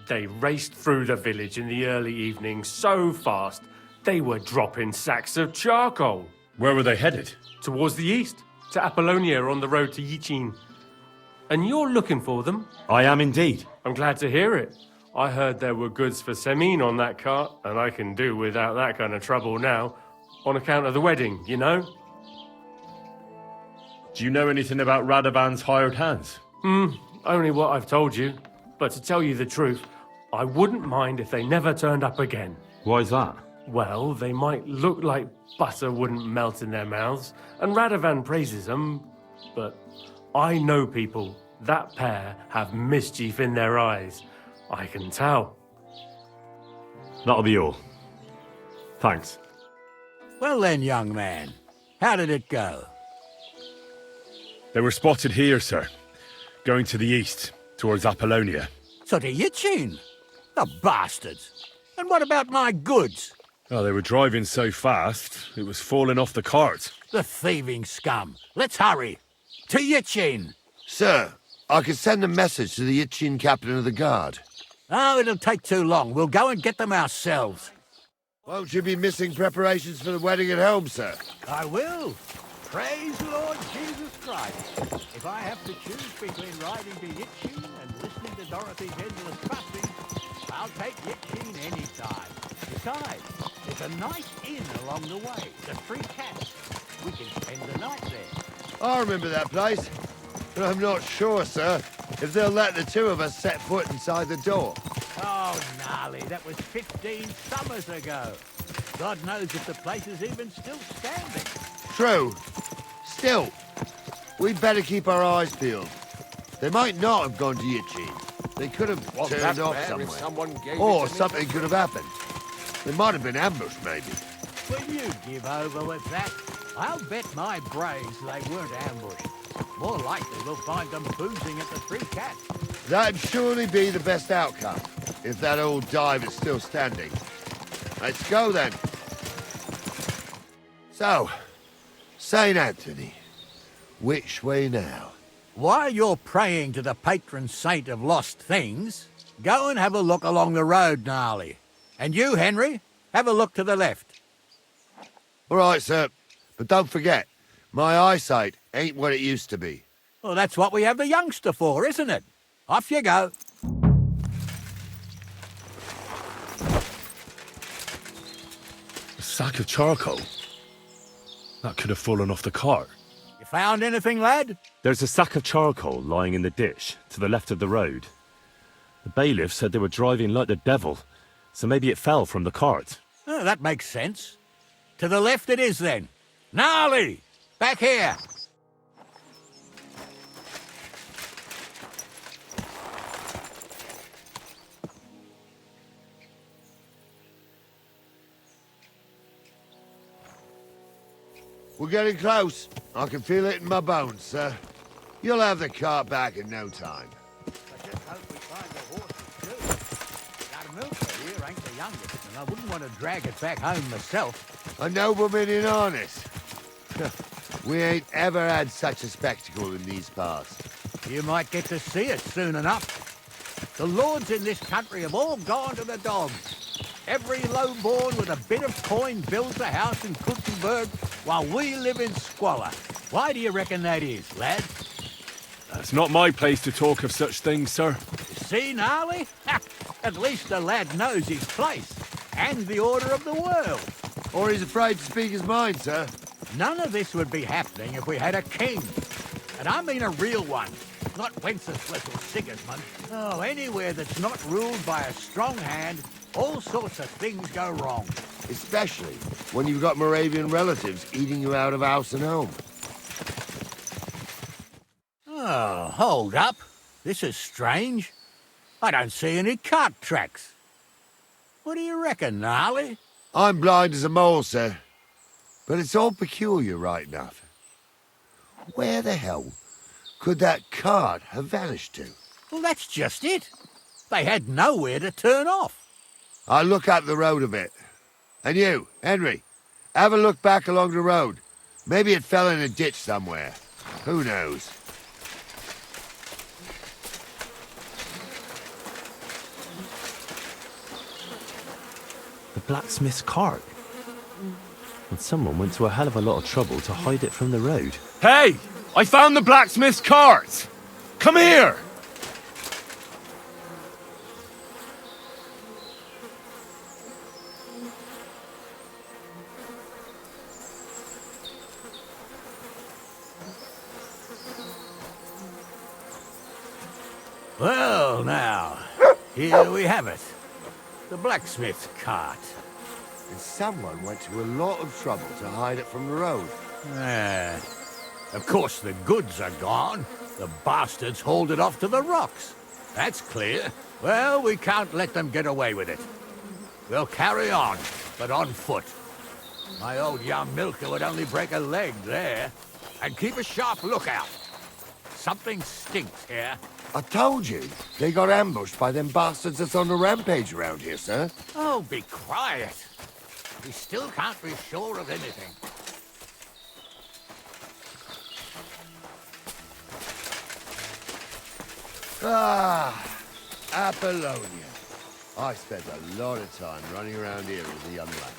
They raced through the village in the early evening so fast, they were dropping sacks of charcoal.
Where were they headed?
Towards the east, to Apollonia on the road to Yichin. And you're looking for them?
I am indeed.
I'm glad to hear it. I heard there were goods for Semin on that cart, and I can do without that kind of trouble now, on account of the wedding, you know?
Do you know anything about Radovan's hired hands?
Only what I've told you. But to tell you the truth, I wouldn't mind if they never turned up again.
Why's that?
Well, they might look like butter wouldn't melt in their mouths, and Radovan praises them, but I know people. That pair have mischief in their eyes. I can tell.
That'll be all. Thanks.
Well then, young man, how did it go?
They were spotted here, sir. Going to the east, towards Apollonia.
So to Yichin? The bastards! And what about my goods?
Oh, they were driving so fast, it was falling off the cart.
The thieving scum. Let's hurry. To Yichin!
Sir, I could send a message to the Yichin captain of the guard.
Oh, it'll take too long. We'll go and get them ourselves.
Won't you be missing preparations for the wedding at home, sir?
I will. Praise the Lord Jesus Christ. If I have to choose between riding to Yitchin and listening to Dorothy's endless fussing, I'll take Yitchin any time. Besides, there's a nice inn along the way, the Three Cats. We can spend the night there.
I remember that place, but I'm not sure, sir, if they'll let the two of us set foot inside the door.
Oh, gnarly, that was 15 summers ago. God knows if the place is even still standing.
True. Still, we'd better keep our eyes peeled. They might not have gone to Yitchin. They could have turned off somewhere. Or something could have happened. They might have been ambushed, maybe.
Will you give over with that? I'll bet my brains they weren't ambushed. More likely we'll find them boozing at the Three Cats.
That'd surely be the best outcome, if that old dive is still standing. Let's go, then. So, St. Anthony, which way now?
While you're praying to the patron saint of lost things, go and have a look along the road, Gnarly. And you, Henry, have a look to the left.
All right, sir. But don't forget, my eyesight ain't what it used to be.
Well, that's what we have the youngster for, isn't it? Off you go.
A sack of charcoal? That could have fallen off the cart.
You found anything, lad?
There's a sack of charcoal lying in the ditch to the left of the road. The bailiff said they were driving like the devil, so maybe it fell from the cart.
Oh, that makes sense. To the left it is, then. Gnarly! Back here!
We're getting close. I can feel it in my bones, sir. You'll have the cart back in no time.
I just hope we find the horses, too. Our milker here ain't the youngest, and I wouldn't want to drag it back home myself.
A nobleman in harness. We ain't ever had such a spectacle in these parts.
You might get to see it soon enough. The lords in this country have all gone to the dogs. Every lowborn with a bit of coin builds a house in Kutzenberg while we live in squalor. Why do you reckon that is, lad?
That's not my place to talk of such things, sir.
See, Gnarly? At least the lad knows his place and the order of the world.
Or he's afraid to speak his mind, sir.
None of this would be happening if we had a king. And I mean a real one, not Wenceslas or Sigismund. Oh, anywhere that's not ruled by a strong hand, all sorts of things go wrong.
Especially when you've got Moravian relatives eating you out of house and home.
Oh, hold up. This is strange. I don't see any cart tracks. What do you reckon, Gnarly?
I'm blind as a mole, sir. But it's all peculiar, right enough. Where the hell could that cart have vanished to?
Well, that's just it. They had nowhere to turn off.
I'll look up the road a bit. And you, Henry, have a look back along the road. Maybe it fell in a ditch somewhere. Who knows?
The blacksmith's cart. And someone went to a hell of a lot of trouble to hide it from the road.
Hey! I found the blacksmith's cart! Come here!
Well, now, here we have it. The blacksmith's cart.
And someone went to a lot of trouble to hide it from the road.
Of course, the goods are gone. The bastards hauled it off to the rocks. That's clear. Well, we can't let them get away with it. We'll carry on, but on foot. My old young milker would only break a leg there. And keep a sharp lookout. Something stinks here.
I told you, they got ambushed by them bastards that's on the rampage around here, sir.
Oh, be quiet. We still can't be sure of anything.
Ah, Apollonia. I spent a lot of time running around here as a young lad.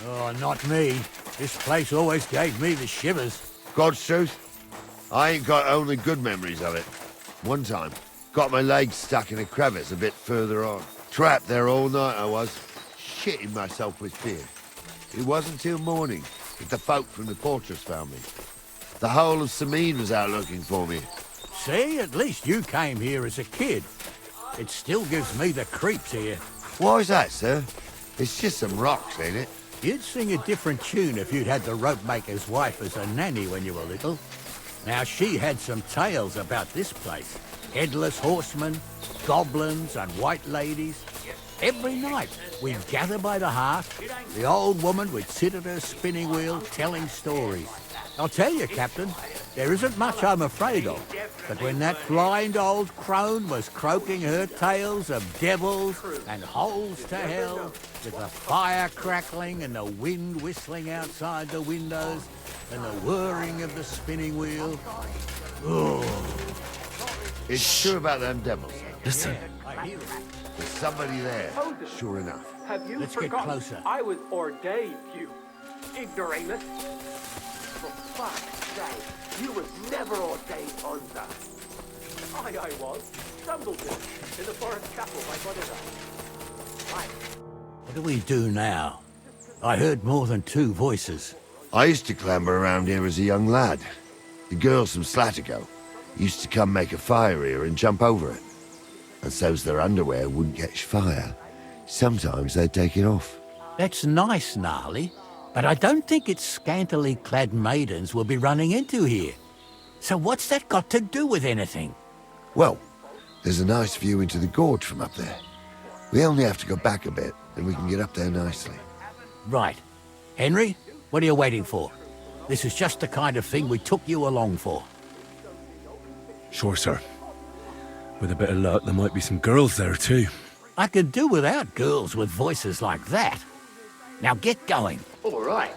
Oh, not me. This place always gave me the shivers.
God's truth, I ain't got only good memories of it. One time, got my legs stuck in a crevice a bit further on. Trapped there all night I was, shitting myself with fear. It wasn't till morning that the folk from the fortress found me. The whole of Sameen was out looking for me.
See, at least you came here as a kid. It still gives me the creeps here.
Why's that, sir? It's just some rocks, ain't it?
You'd sing a different tune if you'd had the rope maker's wife as a nanny when you were little. Now, she had some tales about this place. Headless horsemen, goblins, and white ladies. Every night, we'd gather by the hearth. The old woman would sit at her spinning wheel telling stories. I'll tell you, Captain, there isn't much I'm afraid of. But when that blind old crone was croaking her tales of devils and holes to hell, with the fire crackling and the wind whistling outside the windows, and the whirring of the spinning wheel. Oh.
It's true about them devils.
Listen.
There's somebody there, sure enough.
Have you
Let's get
forgotten
closer.
I was ordained, you ignoramus? For fuck's sake, you was never ordained unto. I was. Dumbledore, in the forest chapel by Buddha. Right.
What do we do now? I heard more than two voices.
I used to clamber around here as a young lad. The girls from Slatigo used to come make a fire here and jump over it. And so's their underwear wouldn't catch fire, sometimes they'd take it off.
That's nice, Gnarly, but I don't think it's scantily clad maidens we'll be running into here. So what's that got to do with anything?
Well, there's a nice view into the gorge from up there. We only have to go back a bit, and we can get up there nicely.
Right. Henry, what are you waiting for? This is just the kind of thing we took you along for.
Sure, sir. With a bit of luck, there might be some girls there, too.
I could do without girls with voices like that. Now get going.
All right.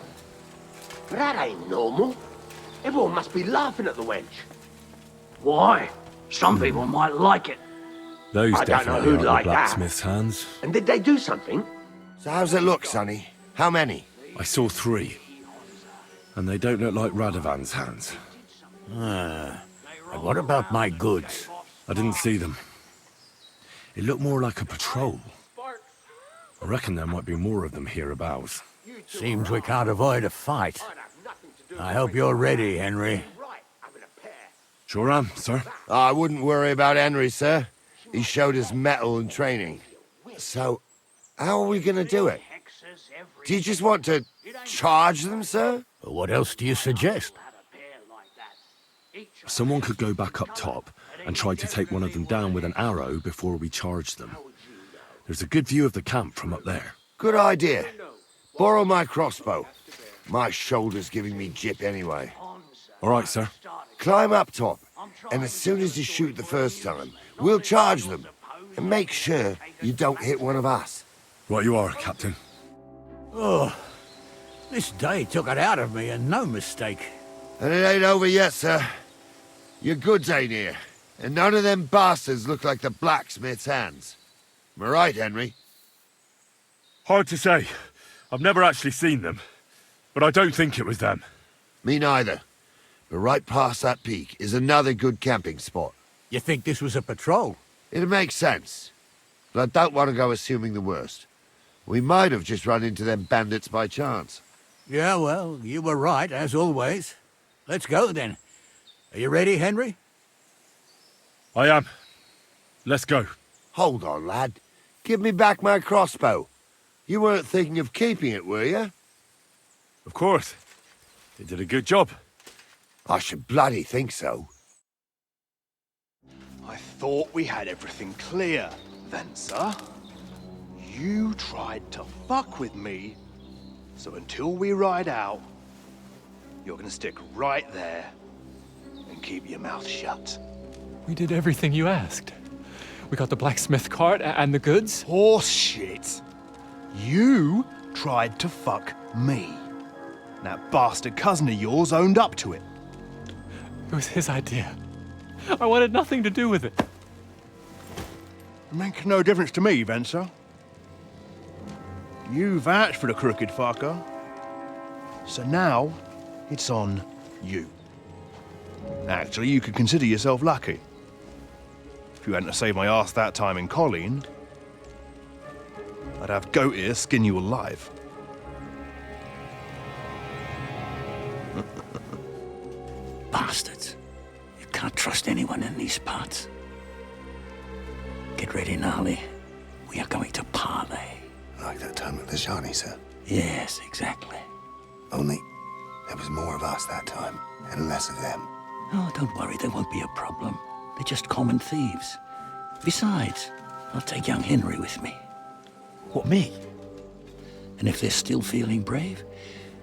But that ain't normal. Everyone must be laughing at the wench.
Why? Some people might like it.
Those
I don't know
definitely
who'd
aren't the
like that.
blacksmith's hands.
And did they do something?
So how's it look, Sonny? How many?
I saw 3. And they don't look like Radovan's hands.
And what about my goods?
I didn't see them. It looked more like a patrol. I reckon there might be more of them hereabouts.
Seems we can't avoid a fight. I hope you're ready, Henry.
Sure am, sir.
I wouldn't worry about Henry, sir. He showed us mettle and training. So, how are we gonna do it? Do you just want to charge them, sir?
What else do you suggest?
Someone could go back up top and try to take one of them down with an arrow before we charge them. There's a good view of the camp from up there.
Good idea. Borrow my crossbow. My shoulder's giving me jip anyway.
All right, sir.
Climb up top, and as soon as you shoot the first time, we'll charge them. And make sure you don't hit one of us.
Right you are, Captain.
Oh, this day took it out of me, and no mistake.
And it ain't over yet, sir. Your goods ain't here, and none of them bastards look like the blacksmith's hands. Am I right, Henry?
Hard to say. I've never actually seen them. But I don't think it was them.
Me neither. But right past that peak is another good camping spot.
You think this was a patrol?
It makes sense. But I don't want to go assuming the worst. We might have just run into them bandits by chance.
Yeah, well, you were right, as always. Let's go, then. Are you ready, Henry?
I am. Let's go.
Hold on, lad. Give me back my crossbow. You weren't thinking of keeping it, were you?
Of course. They did a good job.
I should bloody think so.
I thought we had everything clear, then, sir. You tried to fuck with me, so until we ride out, you're gonna stick right there and keep your mouth shut.
We did everything you asked. We got the blacksmith cart and the goods.
Horse shit. You tried to fuck me. That bastard cousin of yours owned up to it.
It was his idea. I wanted nothing to do with it.
It makes no difference to me, Venser. You vouched for the crooked fucker. So now, it's on you. Actually, you could consider yourself lucky. If you hadn't saved my ass that time in Colleen, I'd have goat ear skin you alive.
Bastards. You can't trust anyone in these parts. Get ready, Gnarly. We are going to parley.
Like that time at the Shani, sir?
Yes, exactly.
Only there was more of us that time, and less of them.
Oh, don't worry, there won't be a problem. They're just common thieves. Besides, I'll take young Henry with me.
What, me?
And if they're still feeling brave,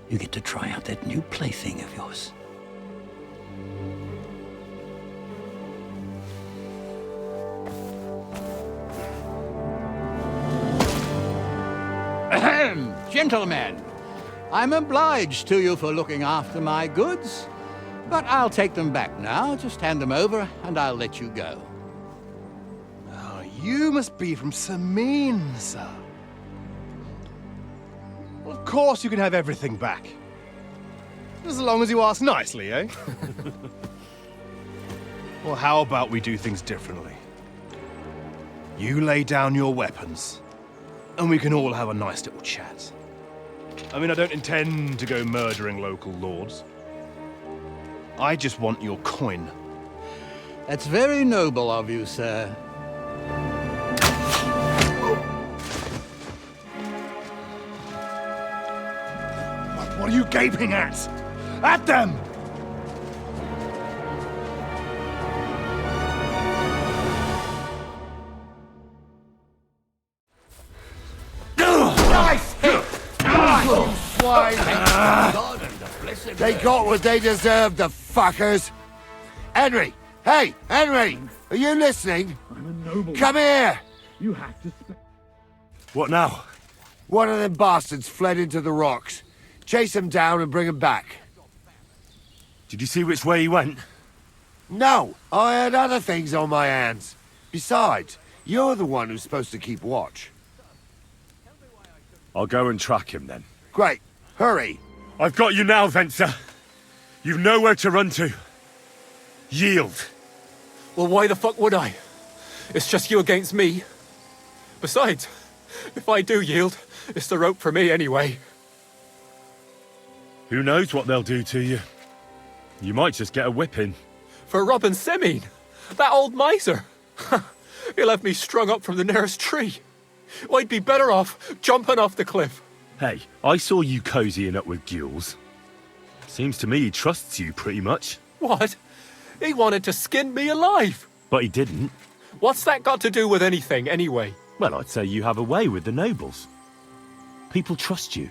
you get to try out that new plaything of yours.
Ahem, gentlemen, I'm obliged to you for looking after my goods, but I'll take them back now. Just hand them over and I'll let you go.
Oh, you must be from Samin, sir. Well, of course you can have everything back. As long as you ask nicely, eh? Well, how about we do things differently? You lay down your weapons, and we can all have a nice little chat. I mean, I don't intend to go murdering local lords. I just want your coin.
That's very noble of you, sir.
What are you gaping at? At them!
Nice hit! You swine! They got what they deserved, the fuckers! Henry! Hey, Henry! Are you listening?
I'm a noble.
Come here!
You have to...
What now?
One of them bastards fled into the rocks. Chase him down and bring him back.
Did you see which way he went?
No, I had other things on my hands. Besides, you're the one who's supposed to keep watch.
I'll go and track him then.
Great. Hurry.
I've got you now, Venser. You've nowhere to run to. Yield.
Well, why the fuck would I? It's just you against me. Besides, if I do yield, it's the rope for me anyway.
Who knows what they'll do to you? You might just get a whipping.
For robbing Semine, that old miser. He'll have me strung up from the nearest tree. I'd be better off jumping off the cliff.
Hey, I saw you cozying up with Gules. Seems to me he trusts you pretty much.
What? He wanted to skin me alive.
But he didn't.
What's that got to do with anything, anyway?
Well, I'd say you have a way with the nobles. People trust you.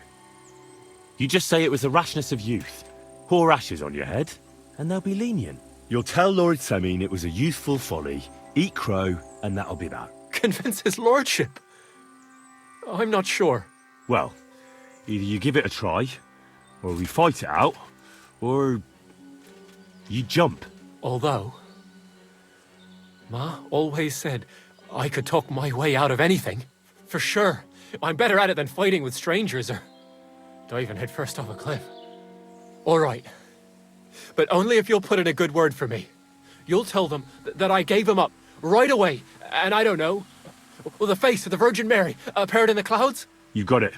You just say it was the rashness of youth. Pour ashes on your head, and they'll be lenient. You'll tell Lord Semine it was a youthful folly, eat crow, and that'll be that.
Convince his lordship? I'm not sure.
Well, either you give it a try, or we fight it out, or you jump.
Although, Ma always said I could talk my way out of anything. For sure. I'm better at it than fighting with strangers or diving headfirst off a cliff. All right. But only if you'll put in a good word for me. You'll tell them that I gave him up right away. And I don't know, well, the face of the Virgin Mary appeared in the clouds?
You got it.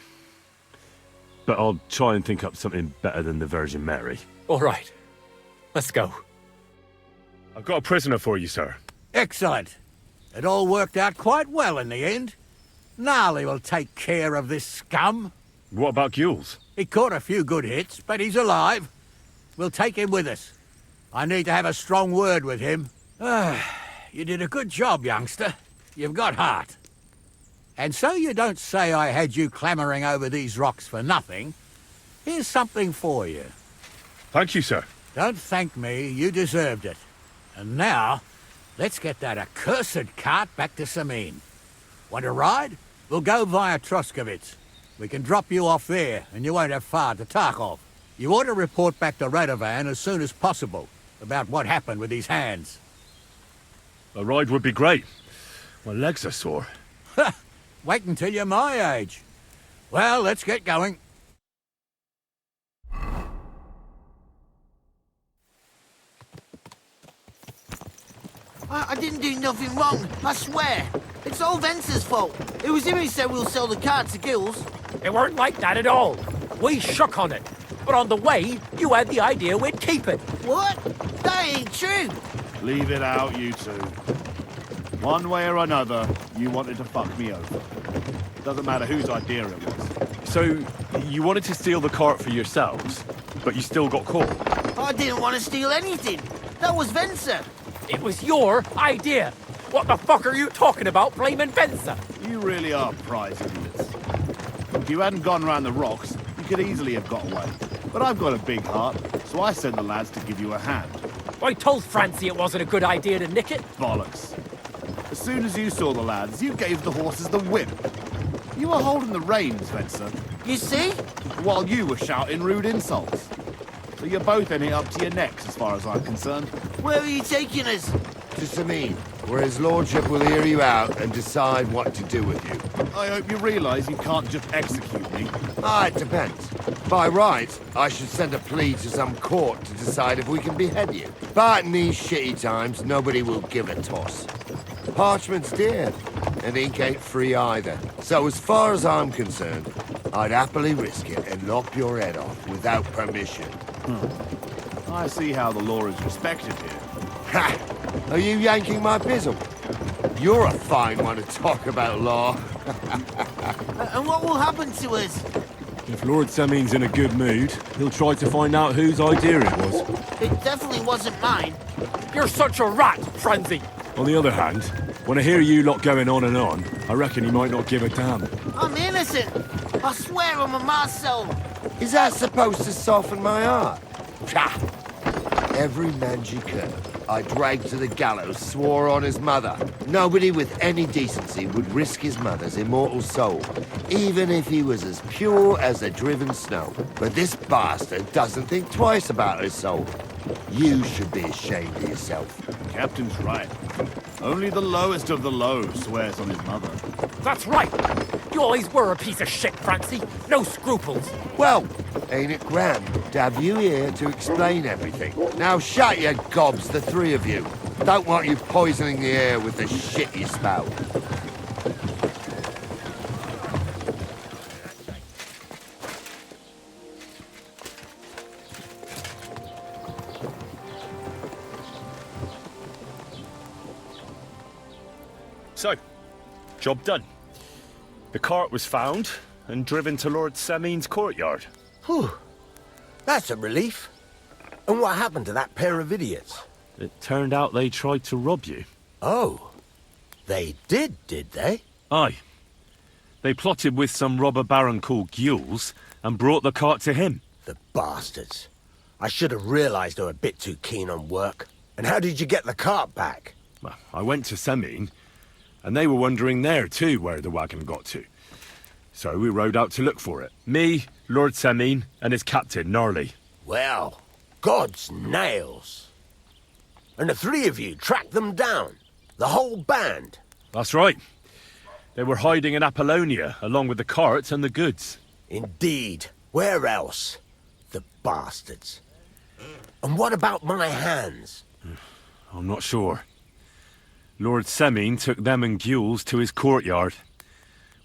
But I'll try and think up something better than the Virgin Mary.
All right. Let's go.
I've got a prisoner for you, sir.
Excellent. It all worked out quite well in the end. Gnarly will take care of this scum.
What about Gules?
He caught a few good hits, but he's alive. We'll take him with us. I need to have a strong word with him. You did a good job, youngster. You've got heart. And so you don't say I had you clambering over these rocks for nothing. Here's something for you.
Thank you, sir.
Don't thank me. You deserved it. And now, let's get that accursed cart back to Semine. Want to ride? We'll go via Troskovitz. We can drop you off there, and you won't have far to Tarkov. You ought to report back to Radovan as soon as possible about what happened with these hands.
A ride would be great. My legs are sore.
Wait until you're my age.
Well, let's get going.
I didn't do nothing wrong, I swear. It's all Vence's fault. It was him who said we'll sell the cart to Gills.
It weren't like that at all. We shook on it. But on the way, you had the idea we'd keep it.
What? That ain't true.
Leave it out, you two. One way or another, you wanted to fuck me over. Doesn't matter whose idea it was.
So, you wanted to steal the cart for yourselves, but you still got caught?
I didn't want to steal anything. That was Vencer.
It was your idea. What the fuck are you talking about, blaming Vencer?
You really are prize idiots. If you hadn't gone round the rocks, you could easily have got away. But I've got a big heart, so I sent the lads to give you a hand.
I told Francie it wasn't a good idea to nick it.
Bollocks. As soon as you saw the lads, you gave the horses the whip. You were holding the reins, Vencer.
You see?
While you were shouting rude insults. So you're both in it up to your necks, as far as I'm concerned.
Where are you taking us?
To Sameen, where his lordship will hear you out and decide what to do with you.
I hope you realise you can't just execute me.
It depends. By right, I should send a plea to some court to decide if we can behead you. But in these shitty times, nobody will give a toss. Parchment's dear, and ink ain't free either. So as far as I'm concerned, I'd happily risk it and lop your head off without permission.
I see how the law is respected here.
Ha! Are you yanking my pizzle? You're a fine one to talk about law.
And what will happen to us?
If Lord Seming's in a good mood, he'll try to find out whose idea it was.
It definitely wasn't mine.
You're such a rat, Francie.
On the other hand, when I hear you lot going on and on, I reckon he might not give a damn.
I'm innocent. I swear on my ma's soul.
Is that supposed to soften my heart? Pah! Every mangy cur I dragged to the gallows swore on his mother. Nobody with any decency would risk his mother's immortal soul, even if he was as pure as the driven snow. But this bastard doesn't think twice about his soul. You should be ashamed of yourself.
Captain's right. Only the lowest of the low swears on his mother.
That's right. You always were a piece of shit, Francie. No scruples.
Well, ain't it grand to have you here to explain everything? Now shut your gobs, the three of you. Don't want you poisoning the air with the shit you spout.
So, job done. The cart was found and driven to Lord Seming's courtyard.
Whew. That's a relief. And what happened to that pair of idiots?
It turned out they tried to rob you.
Oh. They did they?
Aye. They plotted with some robber baron called Gules and brought the cart to him.
The bastards. I should have realised they were a bit too keen on work. And how did you get the cart back?
Well, I went to Seming, and they were wondering there too where the wagon got to. So we rode out to look for it. Me, Lord Seming, and his captain, Gnarly.
Well, God's nails. And the three of you tracked them down. The whole band.
That's right. They were hiding in Apollonia, along with the carts and the goods.
Indeed. Where else? The bastards. And what about my hands?
I'm not sure. Lord Seming took them and Gules to his courtyard.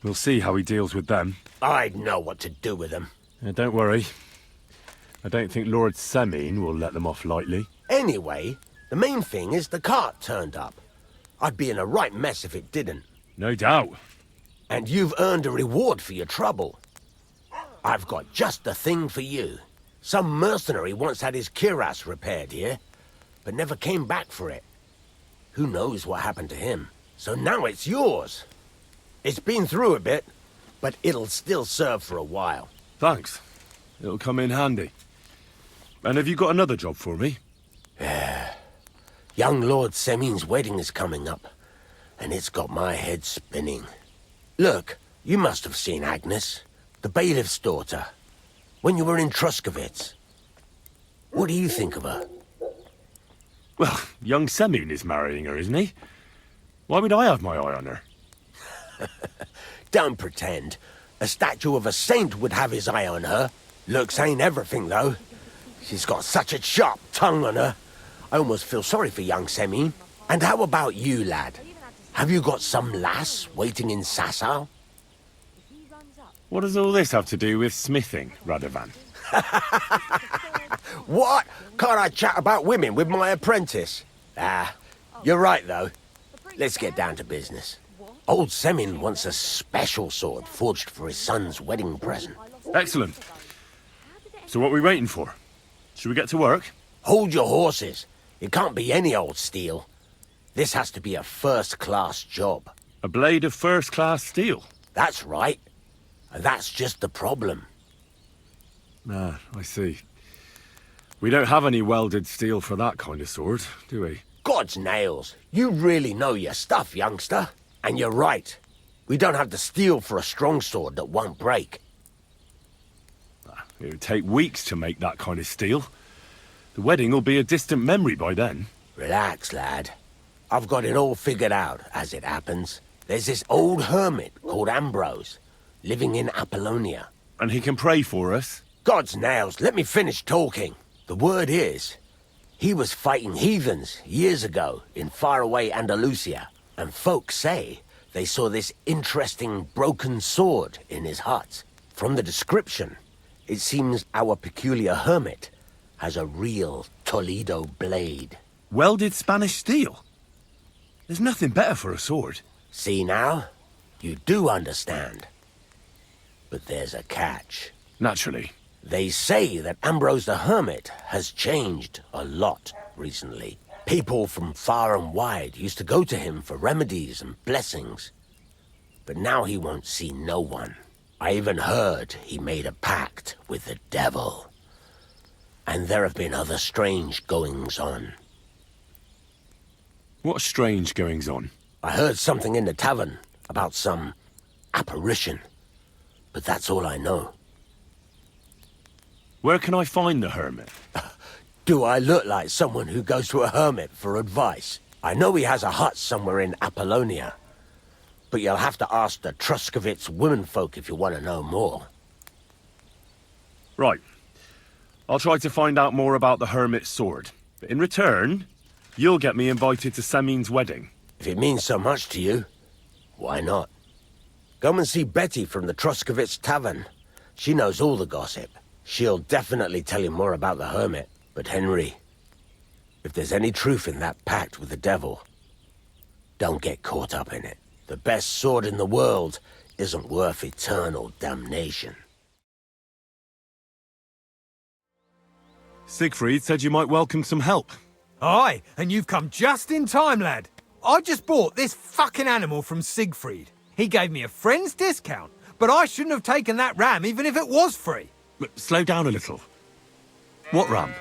We'll see how he deals with them.
I'd know what to do with them.
Don't worry. I don't think Lord Seming will let them off lightly.
Anyway, the main thing is the cart turned up. I'd be in a right mess if it didn't.
No doubt.
And you've earned a reward for your trouble. I've got just the thing for you. Some mercenary once had his cuirass repaired here, but never came back for it. Who knows what happened to him? So now it's yours. It's been through a bit, but it'll still serve for a while.
Thanks. It'll come in handy. And have you got another job for me?
Young Lord Seming's wedding is coming up, and it's got my head spinning. Look, you must have seen Agnes, the bailiff's daughter, when you were in Truscovitz. What do you think of her?
Well, young Seming is marrying her, isn't he? Why would I have my eye on her?
Don't pretend. A statue of a saint would have his eye on her. Looks ain't everything, though. She's got such a sharp tongue on her. I almost feel sorry for young Semine. And how about you, lad? Have you got some lass waiting in Sasau?
What does all this have to do with smithing, Radovan?
What? Can't I chat about women with my apprentice? Ah, you're right, though. Let's get down to business. Old Semin wants a special sword forged for his son's wedding present.
Excellent. So what are we waiting for? Should we get to work?
Hold your horses. It can't be any old steel. This has to be a first-class job.
A blade of first-class steel?
That's right. And that's just the problem.
Ah, I see. We don't have any welded steel for that kind of sword, do we?
God's nails. You really know your stuff, youngster. And you're right. We don't have the steel for a strong sword that won't break.
It would take weeks to make that kind of steel. The wedding will be a distant memory by then.
Relax, lad. I've got it all figured out, as it happens. There's this old hermit called Ambrose, living in Apollonia.
And he can pray for us?
God's nails, let me finish talking. The word is, he was fighting heathens years ago in faraway Andalusia, and folks say they saw this interesting broken sword in his hut. From the description, it seems our peculiar hermit has a real Toledo blade.
Welded Spanish steel? There's nothing better for a sword.
See now? You do understand. But there's a catch.
Naturally.
They say that Ambrose the Hermit has changed a lot recently. People from far and wide used to go to him for remedies and blessings. But now he won't see no one. I even heard he made a pact with the devil. And there have been other strange goings-on.
What strange goings-on?
I heard something in the tavern about some apparition. But that's all I know.
Where can I find the hermit?
Do I look like someone who goes to a hermit for advice? I know he has a hut somewhere in Apollonia. But you'll have to ask the Truscovitz womenfolk if you want to know more.
Right. I'll try to find out more about the hermit's sword. But in return, you'll get me invited to Semine's wedding.
If it means so much to you, why not? Come and see Betty from the Truscovitz Tavern. She knows all the gossip. She'll definitely tell you more about the hermit. But Henry, if there's any truth in that pact with the devil, don't get caught up in it. The best sword in the world isn't worth eternal damnation.
Siegfried said you might welcome some help.
Aye, and you've come just in time, lad. I just bought this fucking animal from Siegfried. He gave me a friend's discount, but I shouldn't have taken that ram even if it was free.
Slow down a little. What ram?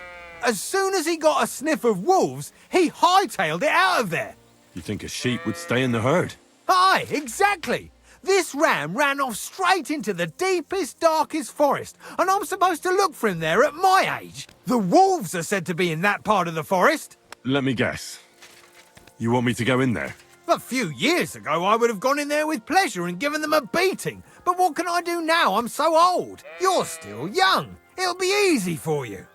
As soon as he got a sniff of wolves, he hightailed it out of there.
You think a sheep would stay in the herd?
Aye, exactly. This ram ran off straight into the deepest, darkest forest, and I'm supposed to look for him there at my age. The wolves are said to be in that part of the forest.
Let me guess. You want me to go in there?
A few years ago, I would have gone in there with pleasure and given them a beating. But what can I do now? I'm so old. You're still young. It'll be easy for you.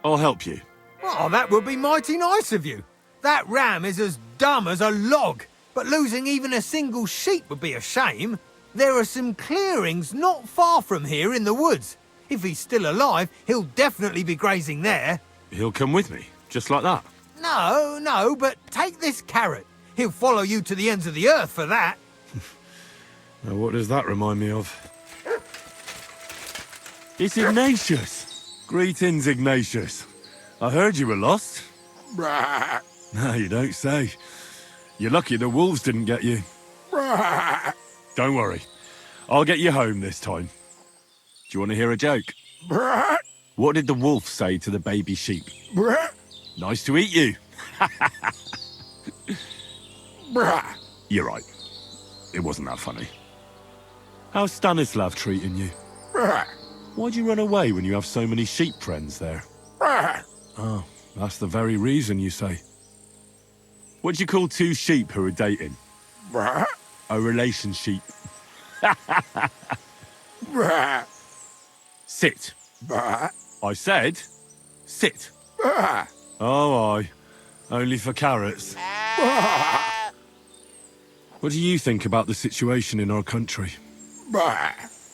I'll help you.
Oh, that would be mighty nice of you. That ram is as dumb as a log. But losing even a single sheep would be a shame. There are some clearings not far from here in the woods. If he's still alive, he'll definitely be grazing there.
He'll come with me, just like that.
No, but take this carrot. He'll follow you to the ends of the earth for that.
Now, what does that remind me of? It's Ignatius. Greetings, Ignatius. I heard you were lost. No, you don't say. You're lucky the wolves didn't get you. Don't worry. I'll get you home this time. Do you want to hear a joke? What did the wolf say to the baby sheep? Nice to eat you. You're right. It wasn't that funny. How's Stanislav treating you? Why'd you run away when you have so many sheep friends there? Oh, that's the very reason, you say. What do you call two sheep who are dating? A relationship. Sit. I said, sit. Oh, aye. Only for carrots. What do you think about the situation in our country?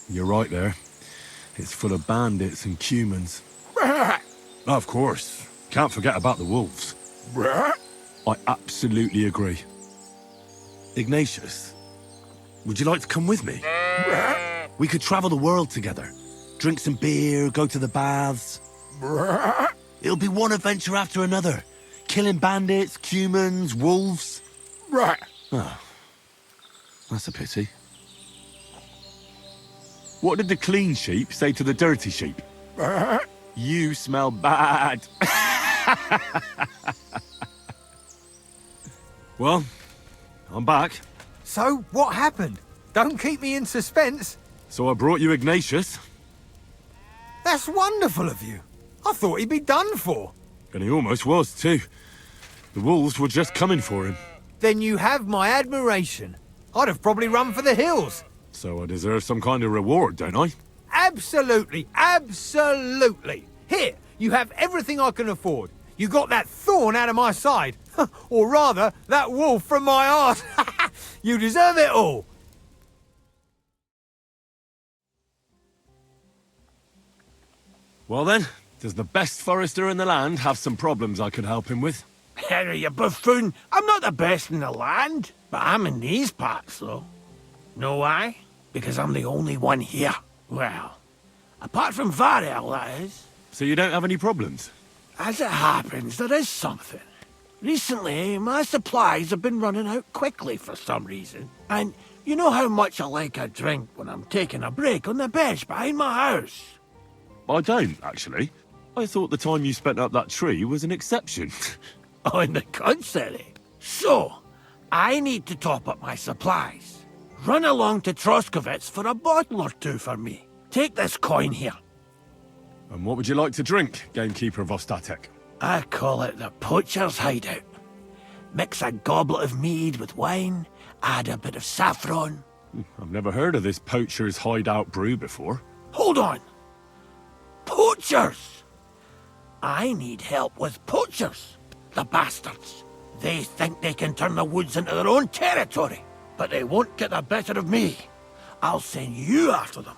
You're right there. It's full of bandits and humans. Of course. Can't forget about the wolves. I absolutely agree. Ignatius, would you like to come with me? We could travel the world together. Drink some beer, go to the baths. It'll be one adventure after another. Killing bandits, humans, wolves. Oh, that's a pity. What did the clean sheep say to the dirty sheep? You smell bad. Well, I'm back.
So, what happened? Don't keep me in suspense.
So I brought you Ignatius.
That's wonderful of you. I thought he'd be done for.
And he almost was, too. The wolves were just coming for him.
Then you have my admiration. I'd have probably run for the hills.
So I deserve some kind of reward, don't I?
Absolutely, absolutely. Here, you have everything I can afford. You got that thorn out of my side. Or rather, that wolf from my arse. You deserve it all.
Well then, does the best forester in the land have some problems I could help him with?
Harry, you buffoon. I'm not the best in the land, but I'm in these parts, though. Know why? Because I'm the only one here. Well, apart from Varel, that is.
So you don't have any problems?
As it happens, there is something. Recently, my supplies have been running out quickly for some reason. And you know how much I like a drink when I'm taking a break on the bench behind my house?
I don't, actually. I thought the time you spent up that tree was an exception.
On the contrary. So, I need to top up my supplies. Run along to Troskovitz for a bottle or two for me. Take this coin here.
And what would you like to drink, gamekeeper of Ostatek?
I call it the poacher's hideout. Mix a goblet of mead with wine, add a bit of saffron.
I've never heard of this poacher's hideout brew before.
Hold on! Poachers! I need help with poachers. The bastards. They think they can turn the woods into their own territory, but they won't get the better of me. I'll send you after them.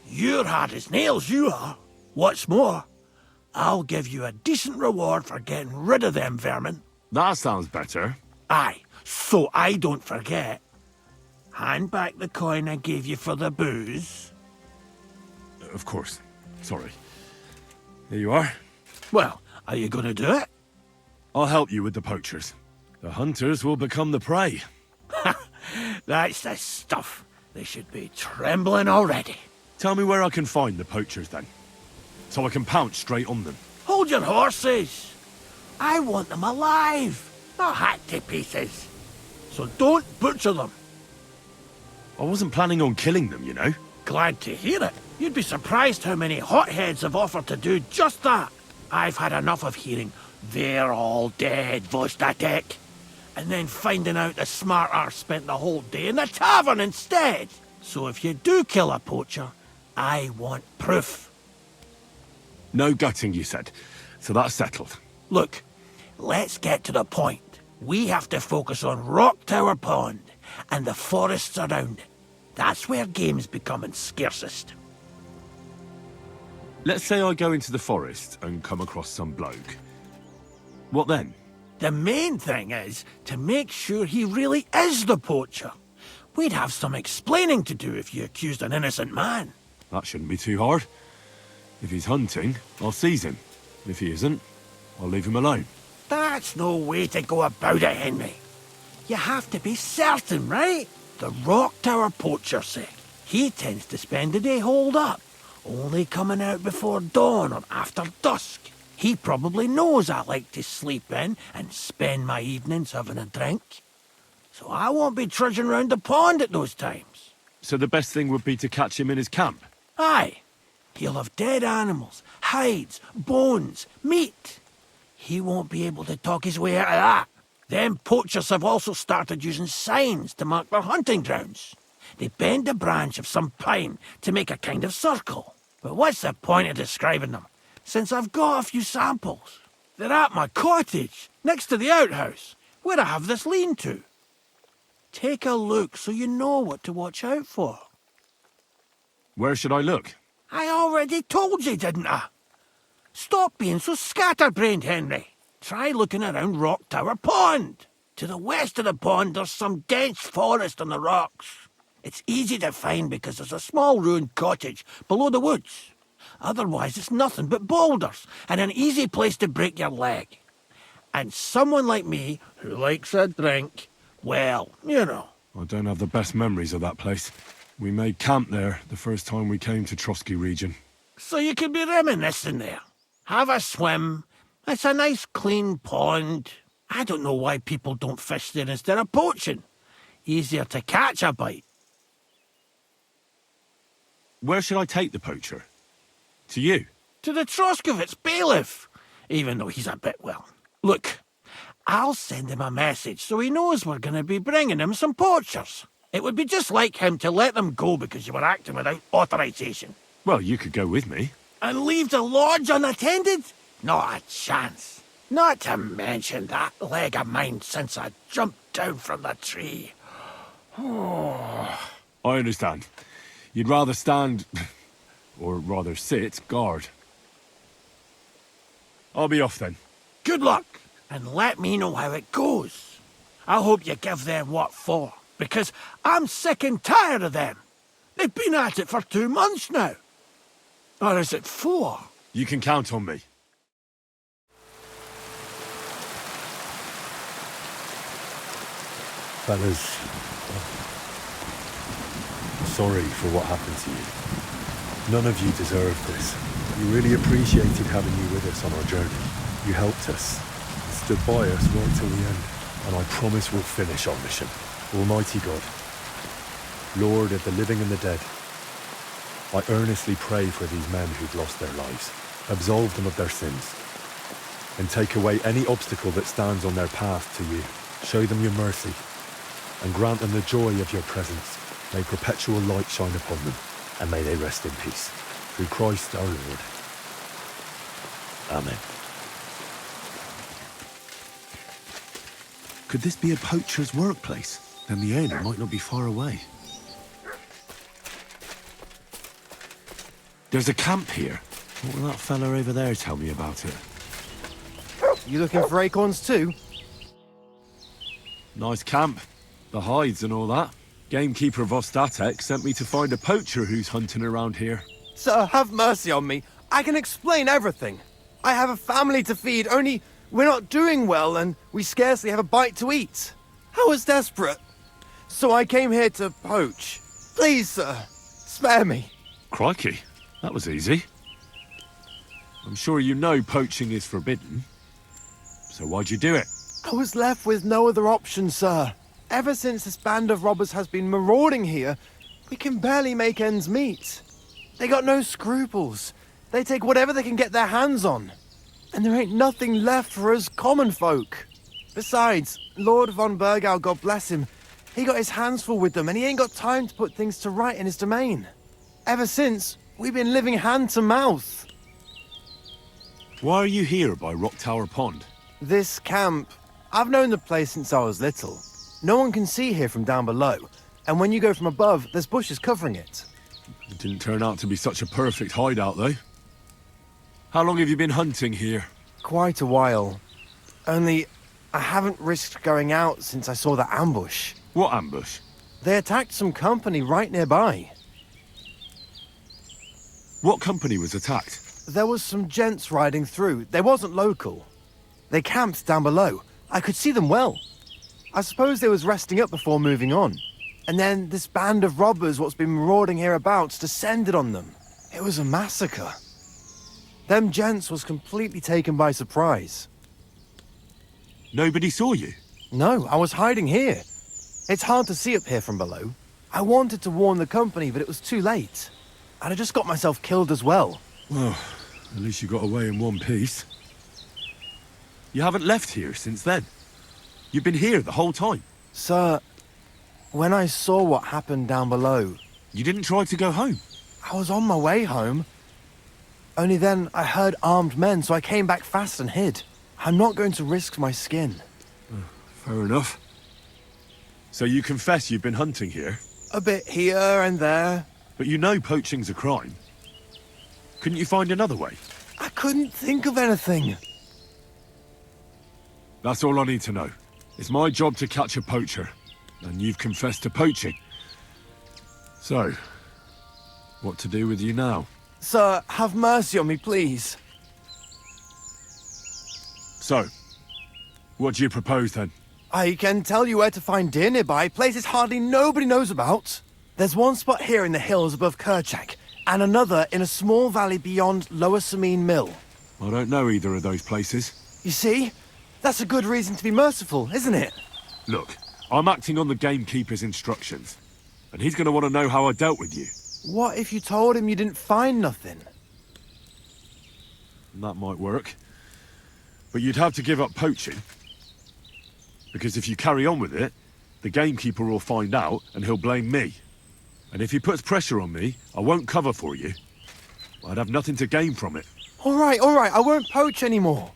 You're hard as nails, you are. What's more, I'll give you a decent reward for getting rid of them vermin.
That sounds better.
Aye, so I don't forget. Hand back the coin I gave you for the booze.
Of course. Sorry. Here you are.
Well, are you going to do it?
I'll help you with the poachers. The hunters will become the prey.
That's the stuff. They should be trembling already.
Tell me where I can find the poachers, then. So I can pounce straight on them.
Hold your horses. I want them alive, not hacked to pieces. So don't butcher them.
I wasn't planning on killing them, you know.
Glad to hear it. You'd be surprised how many hotheads have offered to do just that. I've had enough of hearing, "They're all dead, Vostatek," and then finding out the smart arse spent the whole day in the tavern instead. So if you do kill a poacher, I want proof.
No gutting, you said. So that's settled.
Look, let's get to the point. We have to focus on Rock Tower Pond and the forests around it. That's where game's becoming scarcest.
Let's say I go into the forest and come across some bloke. What then?
The main thing is to make sure he really is the poacher. We'd have some explaining to do if you accused an innocent man.
That shouldn't be too hard. If he's hunting, I'll seize him. If he isn't, I'll leave him alone.
That's no way to go about it, Henry. You have to be certain, right? The Rock Tower poacher said he tends to spend the day holed up, only coming out before dawn or after dusk. He probably knows I like to sleep in and spend my evenings having a drink. So I won't be trudging round the pond at those times.
So the best thing would be to catch him in his camp?
Aye. He'll have dead animals, hides, bones, meat. He won't be able to talk his way out of that. Them poachers have also started using signs to mark their hunting grounds. They bend a branch of some pine to make a kind of circle. But what's the point of describing them, since I've got a few samples? They're at my cottage, next to the outhouse, where I have this lean-to. Take a look so you know what to watch out for.
Where should I look?
I already told you, didn't I? Stop being so scatterbrained, Henry. Try looking around Rock Tower Pond. To the west of the pond, there's some dense forest on the rocks. It's easy to find because there's a small ruined cottage below the woods. Otherwise, it's nothing but boulders and an easy place to break your leg. And someone like me, who likes a drink, well, you know.
I don't have the best memories of that place. We made camp there the first time we came to Trotsky region.
So you can be reminiscing there. Have a swim. It's a nice clean pond. I don't know why people don't fish there instead of poaching. Easier to catch a bite.
Where should I take the poacher? To you?
To the Troskovitz bailiff, even though he's a bit, well. Look, I'll send him a message so he knows we're going to be bringing him some poachers. It would be just like him to let them go because you were acting without authorization.
Well, you could go with me.
And leave the lodge unattended? Not a chance. Not to mention that leg of mine since I jumped down from the tree.
I understand. You'd rather stand, or rather sit, guard. I'll be off then.
Good luck, and let me know how it goes. I hope you give them what for, because I'm sick and tired of them. They've been at it for 2 months now. Or is it 4?
You can count on me. Fellas, sorry for what happened to you. None of you deserved this. We really appreciated having you with us on our journey. You helped us, stood by us right till the end, and I promise we'll finish our mission. Almighty God, Lord of the living and the dead, I earnestly pray for these men who've lost their lives. Absolve them of their sins, and take away any obstacle that stands on their path to you. Show them your mercy, and grant them the joy of your presence. May perpetual light shine upon them, and may they rest in peace. Through Christ our Lord. Amen. Could this be a poacher's workplace? Then the inn might not be far away. There's a camp here. What will that fella over there tell me about it?
You looking for acorns too?
Nice camp. The hides and all that. Gamekeeper Vostatek sent me to find a poacher who's hunting around here.
Sir, have mercy on me. I can explain everything. I have a family to feed, only we're not doing well and we scarcely have a bite to eat. I was desperate. So I came here to poach. Please, sir, spare me.
Crikey, that was easy. I'm sure you know poaching is forbidden. So why'd you do it?
I was left with no other option, sir. Ever since this band of robbers has been marauding here, we can barely make ends meet. They got no scruples. They take whatever they can get their hands on. And there ain't nothing left for us common folk. Besides, Lord von Burgau, God bless him, he got his hands full with them and he ain't got time to put things to right in his domain. Ever since, we've been living hand to mouth.
Why are you here by Rock Tower Pond?
This camp, I've known the place since I was little. No one can see here from down below, and when you go from above, there's bushes covering it.
It didn't turn out to be such a perfect hideout, though. How long have you been hunting here?
Quite a while. Only, I haven't risked going out since I saw that ambush.
What ambush?
They attacked some company right nearby.
What company was attacked?
There was some gents riding through. They wasn't local. They camped down below. I could see them well. I suppose they was resting up before moving on. And then this band of robbers what's been marauding hereabouts descended on them. It was a massacre. Them gents was completely taken by surprise.
Nobody saw you?
No, I was hiding here. It's hard to see up here from below. I wanted to warn the company, but it was too late. I'd have just got myself killed as well.
Well, at least you got away in one piece. You haven't left here since then. You've been here the whole time.
Sir, When I saw what happened down below...
You didn't try to go home?
I was on my way home. Only then I heard armed men, so I came back fast and hid. I'm not going to risk my skin.
Fair enough. So you confess you've been hunting here?
A bit here and there.
But you know poaching's a crime. Couldn't you find another way?
I couldn't think of anything.
That's all I need to know. It's my job to catch a poacher, and you've confessed to poaching. So, what to do with you now?
Sir, have mercy on me, please.
So, what do you propose then?
I can tell you where to find deer nearby, places hardly nobody knows about. There's one spot here in the hills above Kerchak, and another in a small valley beyond Lower Sameen Mill.
I don't know either of those places.
You see? That's a good reason to be merciful, isn't it?
Look, I'm acting on the gamekeeper's instructions, and he's going to want to know how I dealt with you.
What if you told him you didn't find nothing?
That might work. But you'd have to give up poaching. Because if you carry on with it, the gamekeeper will find out and he'll blame me. And if he puts pressure on me, I won't cover for you. I'd have nothing to gain from it.
All right, I won't poach anymore.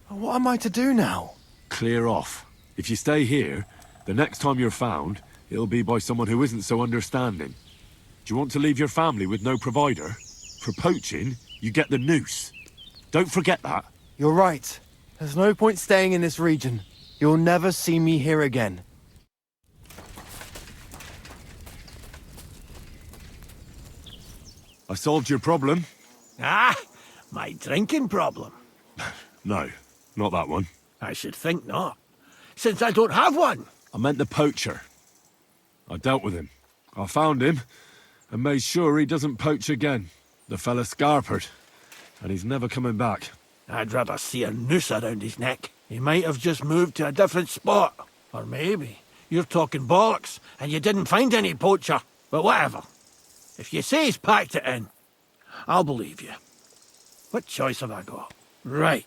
What am I to do now?
Clear off. If you stay here, the next time you're found, it'll be by someone who isn't so understanding. Do you want to leave your family with no provider? For poaching, you get the noose. Don't forget that.
You're right. There's no point staying in this region. You'll never see me here again.
I solved your problem.
Ah, my drinking problem.
No, not that one.
I should think not, since I don't have one.
I meant the poacher. I dealt with him. I found him and made sure he doesn't poach again. The fella scarpered, and he's never coming back.
I'd rather see a noose around his neck. He might have just moved to a different spot. Or maybe you're talking bollocks and you didn't find any poacher. But whatever. If you say he's packed it in, I'll believe you. What choice have I got? Right.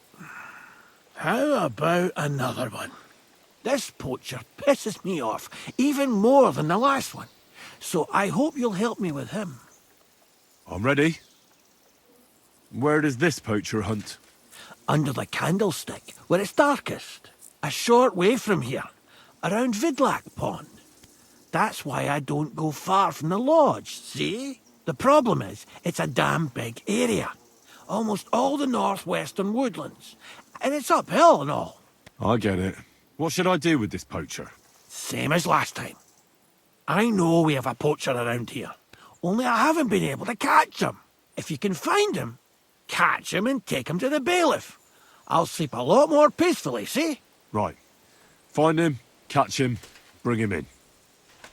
How about another one? This poacher pisses me off even more than the last one. So I hope you'll help me with him.
I'm ready. Where does this poacher hunt?
Under the candlestick, where it's darkest. A short way from here, around Vidlak Pond. That's why I don't go far from the lodge, see? The problem is, it's a damn big area. Almost all the northwestern woodlands. And it's uphill and all.
I get it. What should I do with this poacher?
Same as last time. I know we have a poacher around here. Only I haven't been able to catch him. If you can find him, catch him and take him to the bailiff. I'll sleep a lot more peacefully, see?
Right. Find him, catch him, bring him in.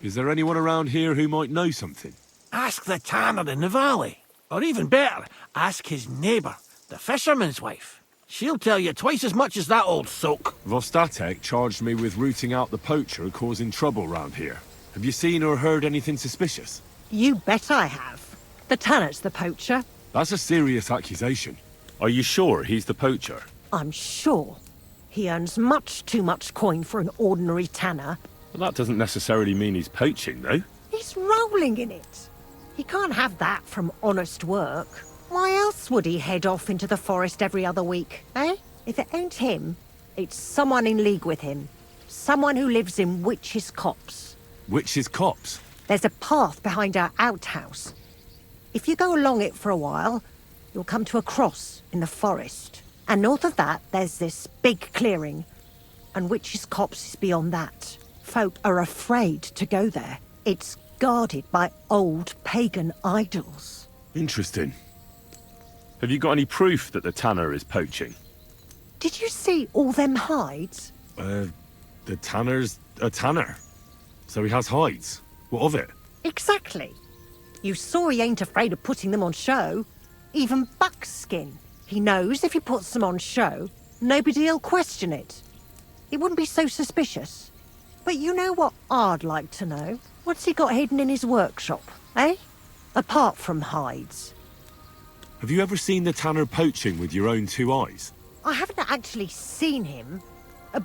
Is there anyone around here who might know something?
Ask the tanner in the valley. Or even better, ask his neighbour, the fisherman's wife. She'll tell you twice as much as that old soak.
Vostatek charged me with rooting out the poacher causing trouble round here. Have you seen or heard anything suspicious?
You bet I have. The tanner's the poacher.
That's a serious accusation. Are you sure he's the poacher?
I'm sure. He earns much too much coin for an ordinary tanner.
Well, that doesn't necessarily mean he's poaching, though.
He's rolling in it. He can't have that from honest work. Why else would he head off into the forest every other week, eh? If it ain't him, it's someone in league with him. Someone who lives in Witch's Copse.
Witch's Copse?
There's a path behind our outhouse. If you go along it for a while, you'll come to a cross in the forest. And north of that, there's this big clearing. And Witch's Copse is beyond that. Folk are afraid to go there. It's guarded by old pagan idols.
Interesting. Have you got any proof that the tanner is poaching?
Did you see all them hides?
The tanner's a tanner. So he has hides. What of it?
Exactly. You saw he ain't afraid of putting them on show. Even buckskin. He knows if he puts them on show, nobody'll question it. He wouldn't be so suspicious. But you know what I'd like to know? What's he got hidden in his workshop, eh? Apart from hides.
Have you ever seen the tanner poaching with your own two eyes?
I haven't actually seen him,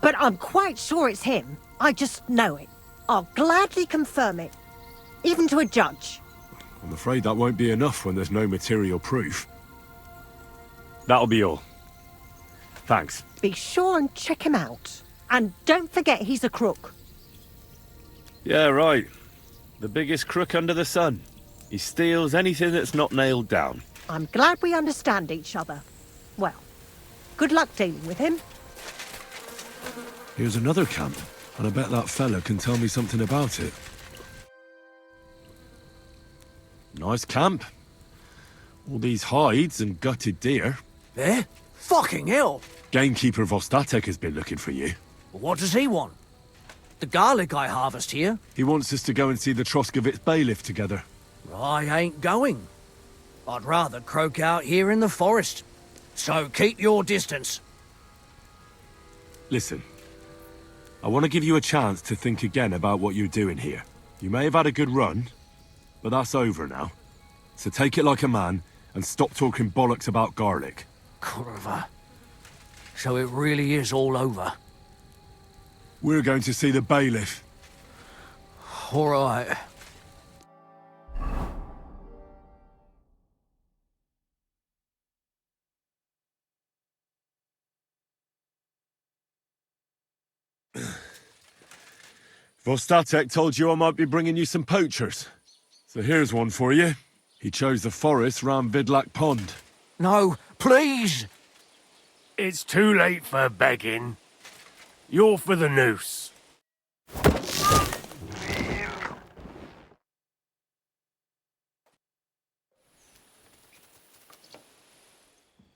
but I'm quite sure it's him. I just know it. I'll gladly confirm it, even to a judge.
I'm afraid that won't be enough when there's no material proof. That'll be all. Thanks.
Be sure and check him out. And don't forget he's a crook.
Yeah, right. The biggest crook under the sun. He steals anything that's not nailed down.
I'm glad we understand each other. Well, good luck dealing with him.
Here's another camp, and I bet that fella can tell me something about it. Nice camp. All these hides and gutted deer.
Eh? Fucking hell!
Gamekeeper Vostatek has been looking for you.
What does he want? The garlic I harvest here?
He wants us to go and see the Troskovitz bailiff together.
I ain't going. I'd rather croak out here in the forest. So keep your distance.
Listen, I want to give you a chance to think again about what you're doing here. You may have had a good run, but that's over now. So take it like a man and stop talking bollocks about garlic.
Kurva. So it really is all over.
We're going to see the bailiff.
All right.
Vostatek told you I might be bringing you some poachers. So here's one for you. He chose the forest round Vidlak Pond.
No, please!
It's too late for begging. You're for the noose.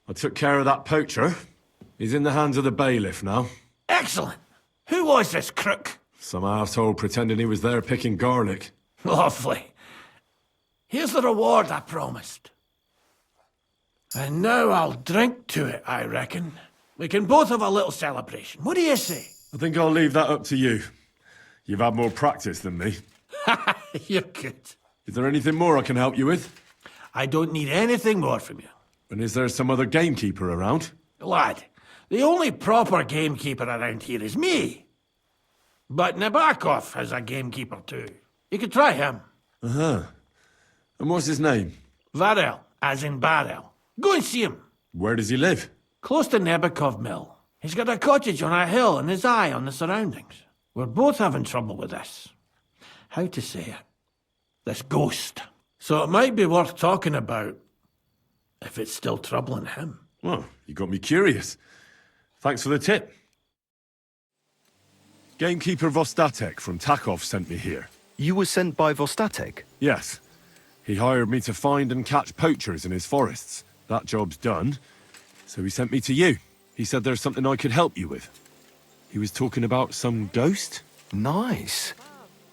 I took care of that poacher. He's in the hands of the bailiff now.
Excellent! Who was this crook?
Some arsehole pretending he was there picking garlic.
Lovely. Here's the reward I promised. And now I'll drink to it, I reckon. We can both have a little celebration. What do you say?
I think I'll leave that up to you. You've had more practice than me.
You're good.
Is there anything more I can help you with?
I don't need anything more from you.
And is there some other gamekeeper around?
Lad, the only proper gamekeeper around here is me. But Nabokov has a gamekeeper too. You could try him.
Uh-huh. And what's his name?
Varel, as in barrel. Go and see him.
Where does he live?
Close to Nabokov Mill. He's got a cottage on a hill and his eye on the surroundings. We're both having trouble with this. How to say it? This ghost. So it might be worth talking about if it's still troubling him.
Well, you got me curious. Thanks for the tip. Gamekeeper Vostatek from Takov sent me here.
You were sent by Vostatek?
Yes. He hired me to find and catch poachers in his forests. That job's done, so he sent me to you. He said there's something I could help you with. He was talking about some ghost?
Nice.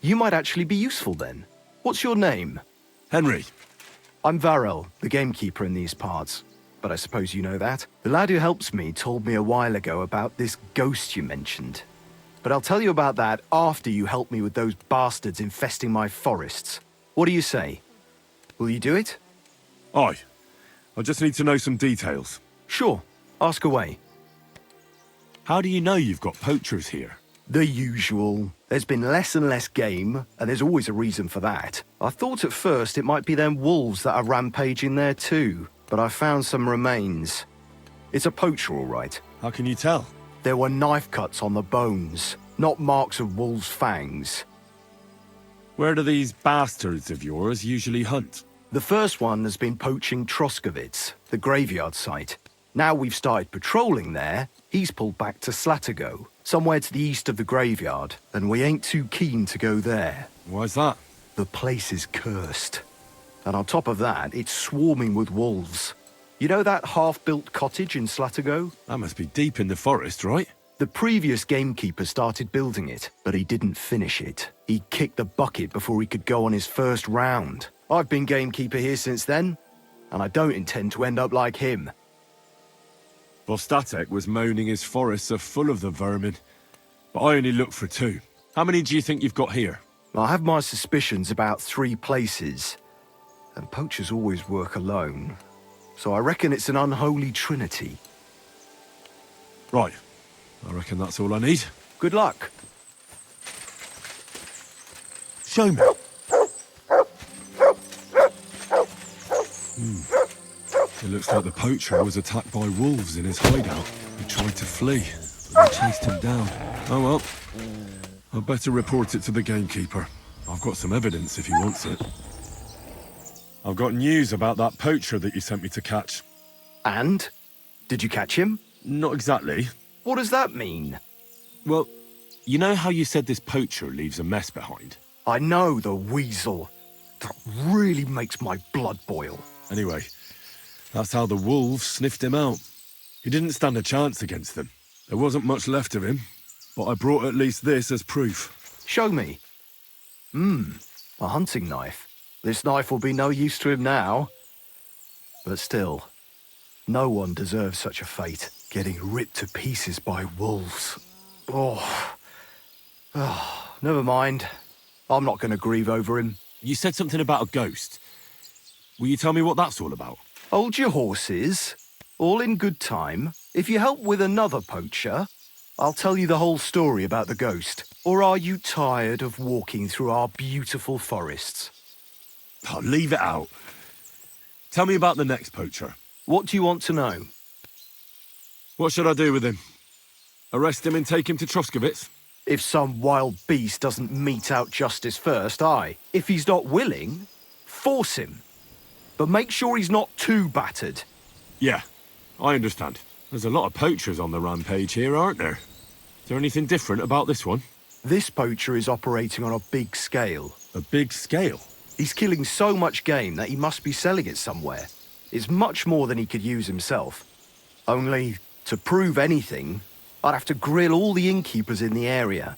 You might actually be useful then. What's your name?
Henry.
I'm Varel, the gamekeeper in these parts. But I suppose you know that. The lad who helps me told me a while ago about this ghost you mentioned. But I'll tell you about that after you help me with those bastards infesting my forests. What do you say? Will you do it?
Aye. I just need to know some details.
Sure. Ask away.
How do you know you've got poachers here?
The usual. There's been less and less game, and there's always a reason for that. I thought at first it might be them wolves that are rampaging there too, but I found some remains. It's a poacher, all right.
How can you tell?
There were knife cuts on the bones, not marks of wolves' fangs.
Where do these bastards of yours usually hunt?
The first one has been poaching Troskovitz, the graveyard site. Now we've started patrolling there, he's pulled back to Slatigo, somewhere to the east of the graveyard, and we ain't too keen to go there.
Why's that?
The place is cursed. And on top of that, it's swarming with wolves. You know that half-built cottage in Slatigo?
That must be deep in the forest, right?
The previous gamekeeper started building it, but he didn't finish it. He kicked the bucket before he could go on his first round. I've been gamekeeper here since then, and I don't intend to end up like him.
Vostatek was moaning his forests are full of the vermin, but I only looked for 2. How many do you think you've got here?
I have my suspicions about 3 places, and poachers always work alone, so I reckon it's an unholy trinity.
Right. I reckon that's all I need.
Good luck.
Show me. It looks like the poacher was attacked by wolves in his hideout. He tried to flee, but they chased him down. Oh well. I'd better report it to the gamekeeper. I've got some evidence if he wants it. I've got news about that poacher that you sent me to catch.
And? Did you catch him?
Not exactly.
What does that mean?
Well, you know how you said this poacher leaves a mess behind?
I know, the weasel. That really makes my blood boil.
Anyway, that's how the wolves sniffed him out. He didn't stand a chance against them. There wasn't much left of him, but I brought at least this as proof.
Show me. A hunting knife. This knife will be no use to him now. But still, no one deserves such a fate, getting ripped to pieces by wolves. Oh, never mind. I'm not going to grieve over him.
You said something about a ghost. Will you tell me what that's all about?
Hold your horses. All in good time. If you help with another poacher, I'll tell you the whole story about the ghost. Or are you tired of walking through our beautiful forests?
Oh, leave it out. Tell me about the next poacher.
What do you want to know?
What should I do with him? Arrest him and take him to Troskovitz?
If some wild beast doesn't mete out justice first, aye. If he's not willing, force him. But make sure he's not too battered.
Yeah, I understand. There's a lot of poachers on the rampage here, aren't there? Is there anything different about this one?
This poacher is operating on a big scale.
A big scale?
He's killing so much game that he must be selling it somewhere. It's much more than he could use himself. Only, to prove anything, I'd have to grill all the innkeepers in the area.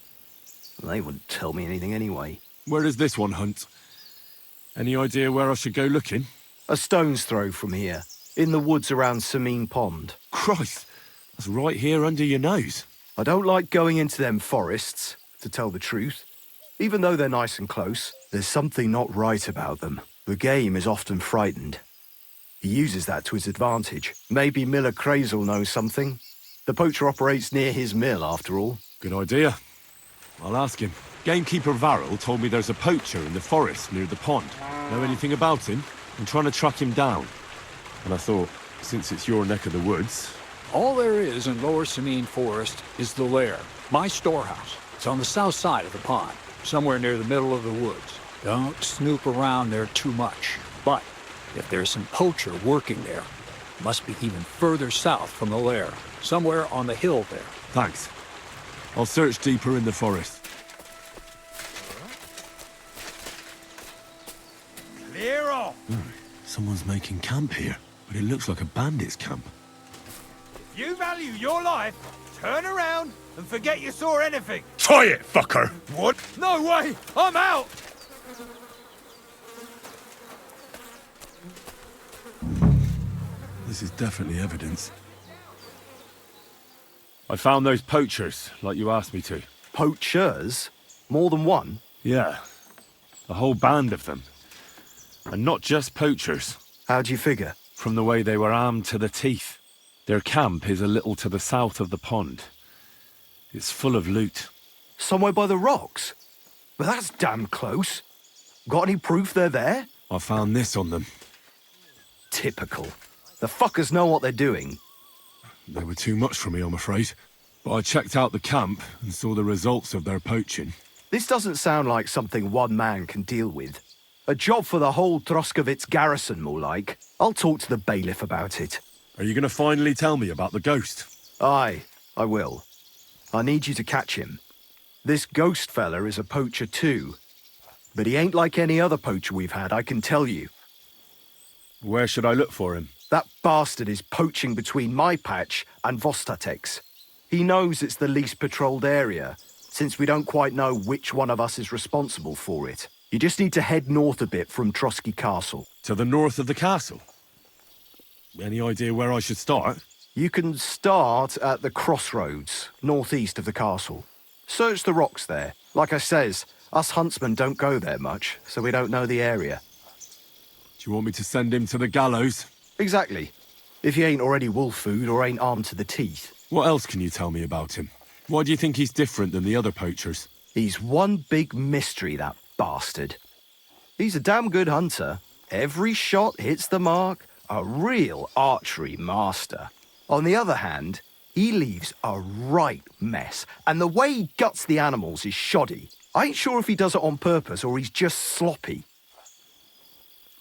They wouldn't tell me anything anyway.
Where does this one hunt? Any idea where I should go looking?
A stone's throw from here, in the woods around Samine Pond.
Christ, that's right here under your nose.
I don't like going into them forests, to tell the truth. Even though they're nice and close, there's something not right about them. The game is often frightened. He uses that to his advantage. Maybe Miller Crazel knows something. The poacher operates near his mill, after all.
Good idea. I'll ask him. Gamekeeper Varrel told me there's a poacher in the forest near the pond. Know anything about him? I'm trying to track him down. And I thought, since it's your neck of the woods...
All there is in Lower Samine Forest is the lair, my storehouse. It's on the south side of the pond, somewhere near the middle of the woods. Don't snoop around there too much. But if there's some poacher working there, it must be even further south from the lair, somewhere on the hill there.
Thanks. I'll search deeper in the forest.
Clear off!
Someone's making camp here, but it looks like a bandit's camp.
If you value your life, turn around and forget you saw anything.
Try it, fucker!
What? No way! I'm out!
This is definitely evidence. I found those poachers, like you asked me to.
Poachers? More than one?
Yeah. A whole band of them. And not just poachers.
How do you figure?
From the way they were armed to the teeth. Their camp is a little to the south of the pond. It's full of loot.
Somewhere by the rocks? But that's damn close. Got any proof they're there?
I found this on them.
Typical. The fuckers know what they're doing.
They were too much for me, I'm afraid. But I checked out the camp and saw the results of their poaching.
This doesn't sound like something one man can deal with. A job for the whole Troskovitz garrison, more like. I'll talk to the bailiff about it.
Are you going to finally tell me about the ghost?
Aye, I will. I need you to catch him. This ghost fella is a poacher too. But he ain't like any other poacher we've had, I can tell you.
Where should I look for him?
That bastard is poaching between my patch and Vostatek's. He knows it's the least patrolled area, since we don't quite know which one of us is responsible for it. You just need to head north a bit from Trotsky Castle.
To the north of the castle? Any idea where I should start?
You can start at the crossroads, northeast of the castle. Search the rocks there. Like I says, us huntsmen don't go there much, so we don't know the area.
Do you want me to send him to the gallows?
Exactly. If he ain't already wolf food or ain't armed to the teeth.
What else can you tell me about him? Why do you think he's different than the other poachers?
He's one big mystery, that bastard. He's a damn good hunter. Every shot hits the mark. A real archery master. On the other hand, he leaves a right mess, and the way he guts the animals is shoddy. I ain't sure if he does it on purpose or he's just sloppy.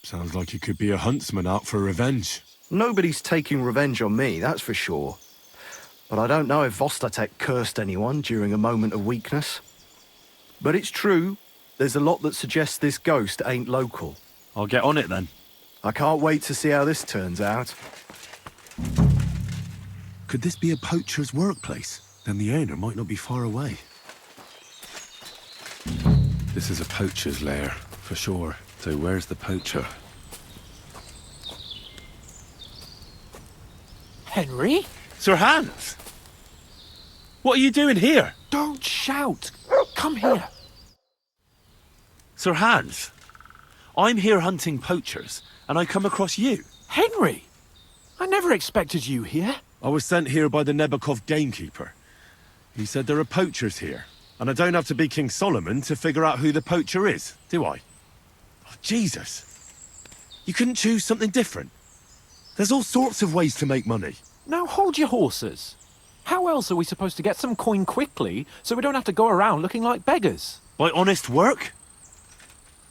Sounds like he could be a huntsman out for revenge.
Nobody's taking revenge on me, that's for sure. But I don't know if Vostatek cursed anyone during a moment of weakness. But it's true, there's a lot that suggests this ghost ain't local.
I'll get on it then.
I can't wait to see how this turns out.
Could this be a poacher's workplace? Then the owner might not be far away. This is a poacher's lair, for sure. So where's the poacher?
Henry?
Sir Hans! What are you doing here?
Don't shout. Come here.
Sir Hans, I'm here hunting poachers, and I come across you.
Henry! I never expected you here.
I was sent here by the Nebakov gamekeeper. He said there are poachers here, and I don't have to be King Solomon to figure out who the poacher is, do I? Oh, Jesus! You couldn't choose something different? There's all sorts of ways to make money.
Now hold your horses. How else are we supposed to get some coin quickly so we don't have to go around looking like beggars?
By honest work?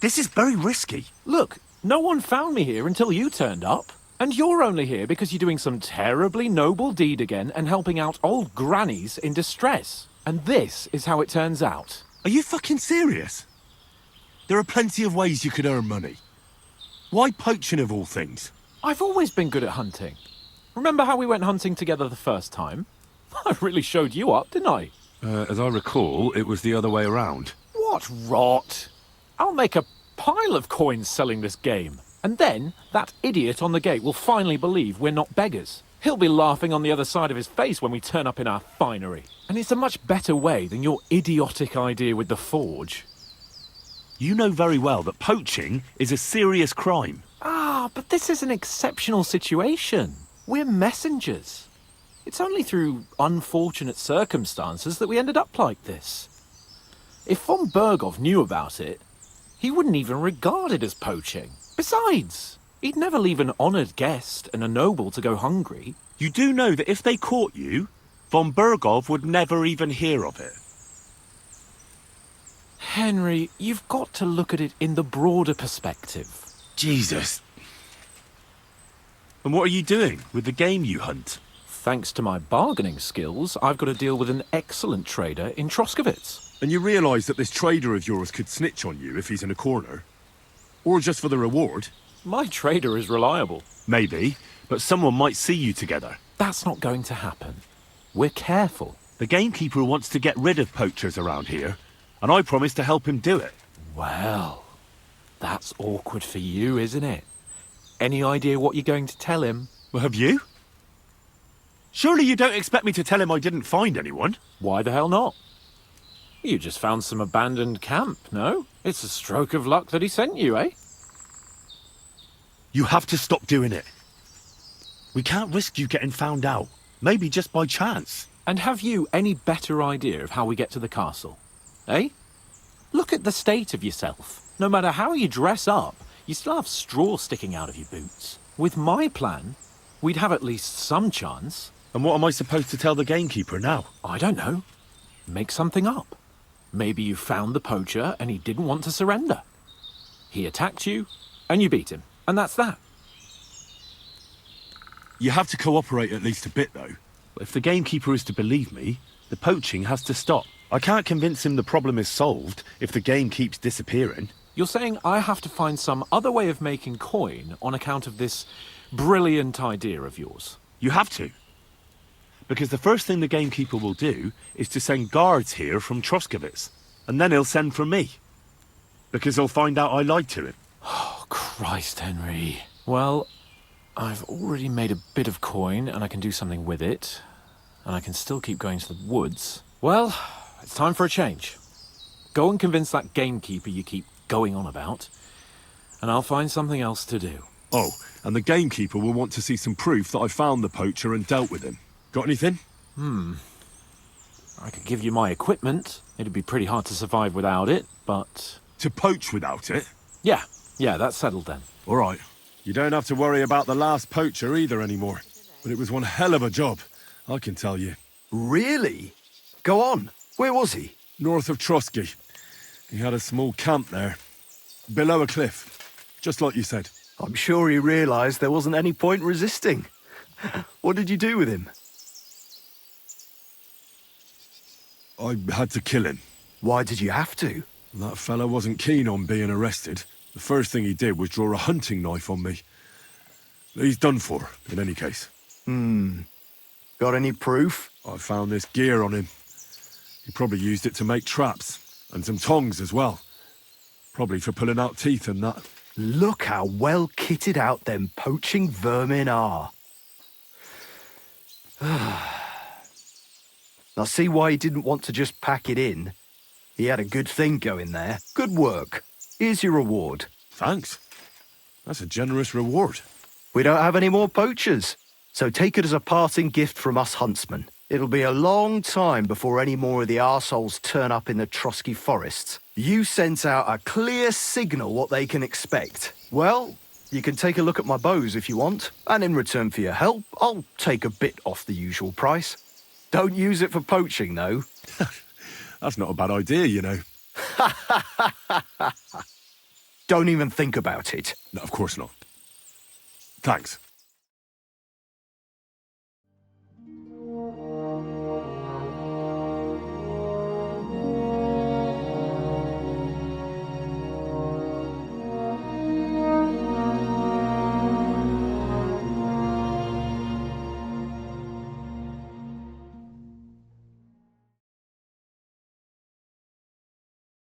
This is very risky.
Look, no one found me here until you turned up. And you're only here because you're doing some terribly noble deed again and helping out old grannies in distress. And this is how it turns out.
Are you fucking serious? There are plenty of ways you could earn money. Why poaching of all things?
I've always been good at hunting. Remember how we went hunting together the first time? I really showed you up, didn't I?
As I recall, it was the other way around.
What rot! I'll make a pile of coins selling this game. And then, that idiot on the gate will finally believe we're not beggars. He'll be laughing on the other side of his face when we turn up in our finery. And it's a much better way than your idiotic idea with the forge.
You know very well that poaching is a serious crime.
Ah, but this is an exceptional situation. We're messengers. It's only through unfortunate circumstances that we ended up like this. If von Bergov knew about it, he wouldn't even regard it as poaching. Besides, he'd never leave an honoured guest and a noble to go hungry.
You do know that if they caught you, von Bergov would never even hear of it.
Henry, you've got to look at it in the broader perspective.
Jesus. And what are you doing with the game you hunt?
Thanks to my bargaining skills, I've got to deal with an excellent trader in Troskowitz.
And you realise that this trader of yours could snitch on you if he's in a corner? Or just for the reward?
My trader is reliable.
Maybe, but someone might see you together.
That's not going to happen. We're careful.
The gamekeeper wants to get rid of poachers around here, and I promised to help him do it.
Well, that's awkward for you, isn't it? Any idea what you're going to tell him?
Well, have you? Surely you don't expect me to tell him I didn't find anyone?
Why the hell not? You just found some abandoned camp, no? It's a stroke of luck that he sent you, eh?
You have to stop doing it. We can't risk you getting found out. Maybe just by chance.
And have you any better idea of how we get to the castle? Eh? Look at the state of yourself. No matter how you dress up, you still have straw sticking out of your boots. With my plan, we'd have at least some chance.
And what am I supposed to tell the gamekeeper now?
I don't know. Make something up. Maybe you found the poacher and he didn't want to surrender. He attacked you and you beat him. And that's that.
You have to cooperate at least a bit, though. If the gamekeeper is to believe me, the poaching has to stop. I can't convince him the problem is solved if the game keeps disappearing.
You're saying I have to find some other way of making coin on account of this brilliant idea of yours?
You have to. Because the first thing the gamekeeper will do is to send guards here from Troskowitz. And then he'll send for me. Because he'll find out I lied to him.
Oh, Christ, Henry. Well, I've already made a bit of coin and I can do something with it. And I can still keep going to the woods. Well, it's time for a change. Go and convince that gamekeeper you keep going on about. And I'll find something else to do.
Oh, and the gamekeeper will want to see some proof that I found the poacher and dealt with him. Got anything?
I could give you my equipment. It'd be pretty hard to survive without it, but...
to poach without it?
Yeah, that's settled then.
All right. You don't have to worry about the last poacher either anymore. But it was one hell of a job, I can tell you.
Really? Go on. Where was he?
North of Trotsky. He had a small camp there. Below a cliff. Just like you said.
I'm sure he realised there wasn't any point resisting. What did you do with him?
I had to kill him.
Why did you have to?
That fella wasn't keen on being arrested. The first thing he did was draw a hunting knife on me. He's done for, in any case.
Got any proof?
I found this gear on him. He probably used it to make traps, and some tongs as well. Probably for pulling out teeth and that.
Look how well kitted out them poaching vermin are. I see why he didn't want to just pack it in. He had a good thing going there. Good work. Here's your reward.
Thanks. That's a generous reward.
We don't have any more poachers, so take it as a parting gift from us huntsmen. It'll be a long time before any more of the arseholes turn up in the Trotsky forests. You sent out a clear signal what they can expect. Well, you can take a look at my bows if you want, and in return for your help, I'll take a bit off the usual price. Don't use it for poaching, though.
That's not a bad idea, you know.
Don't even think about it.
No, of course not. Thanks.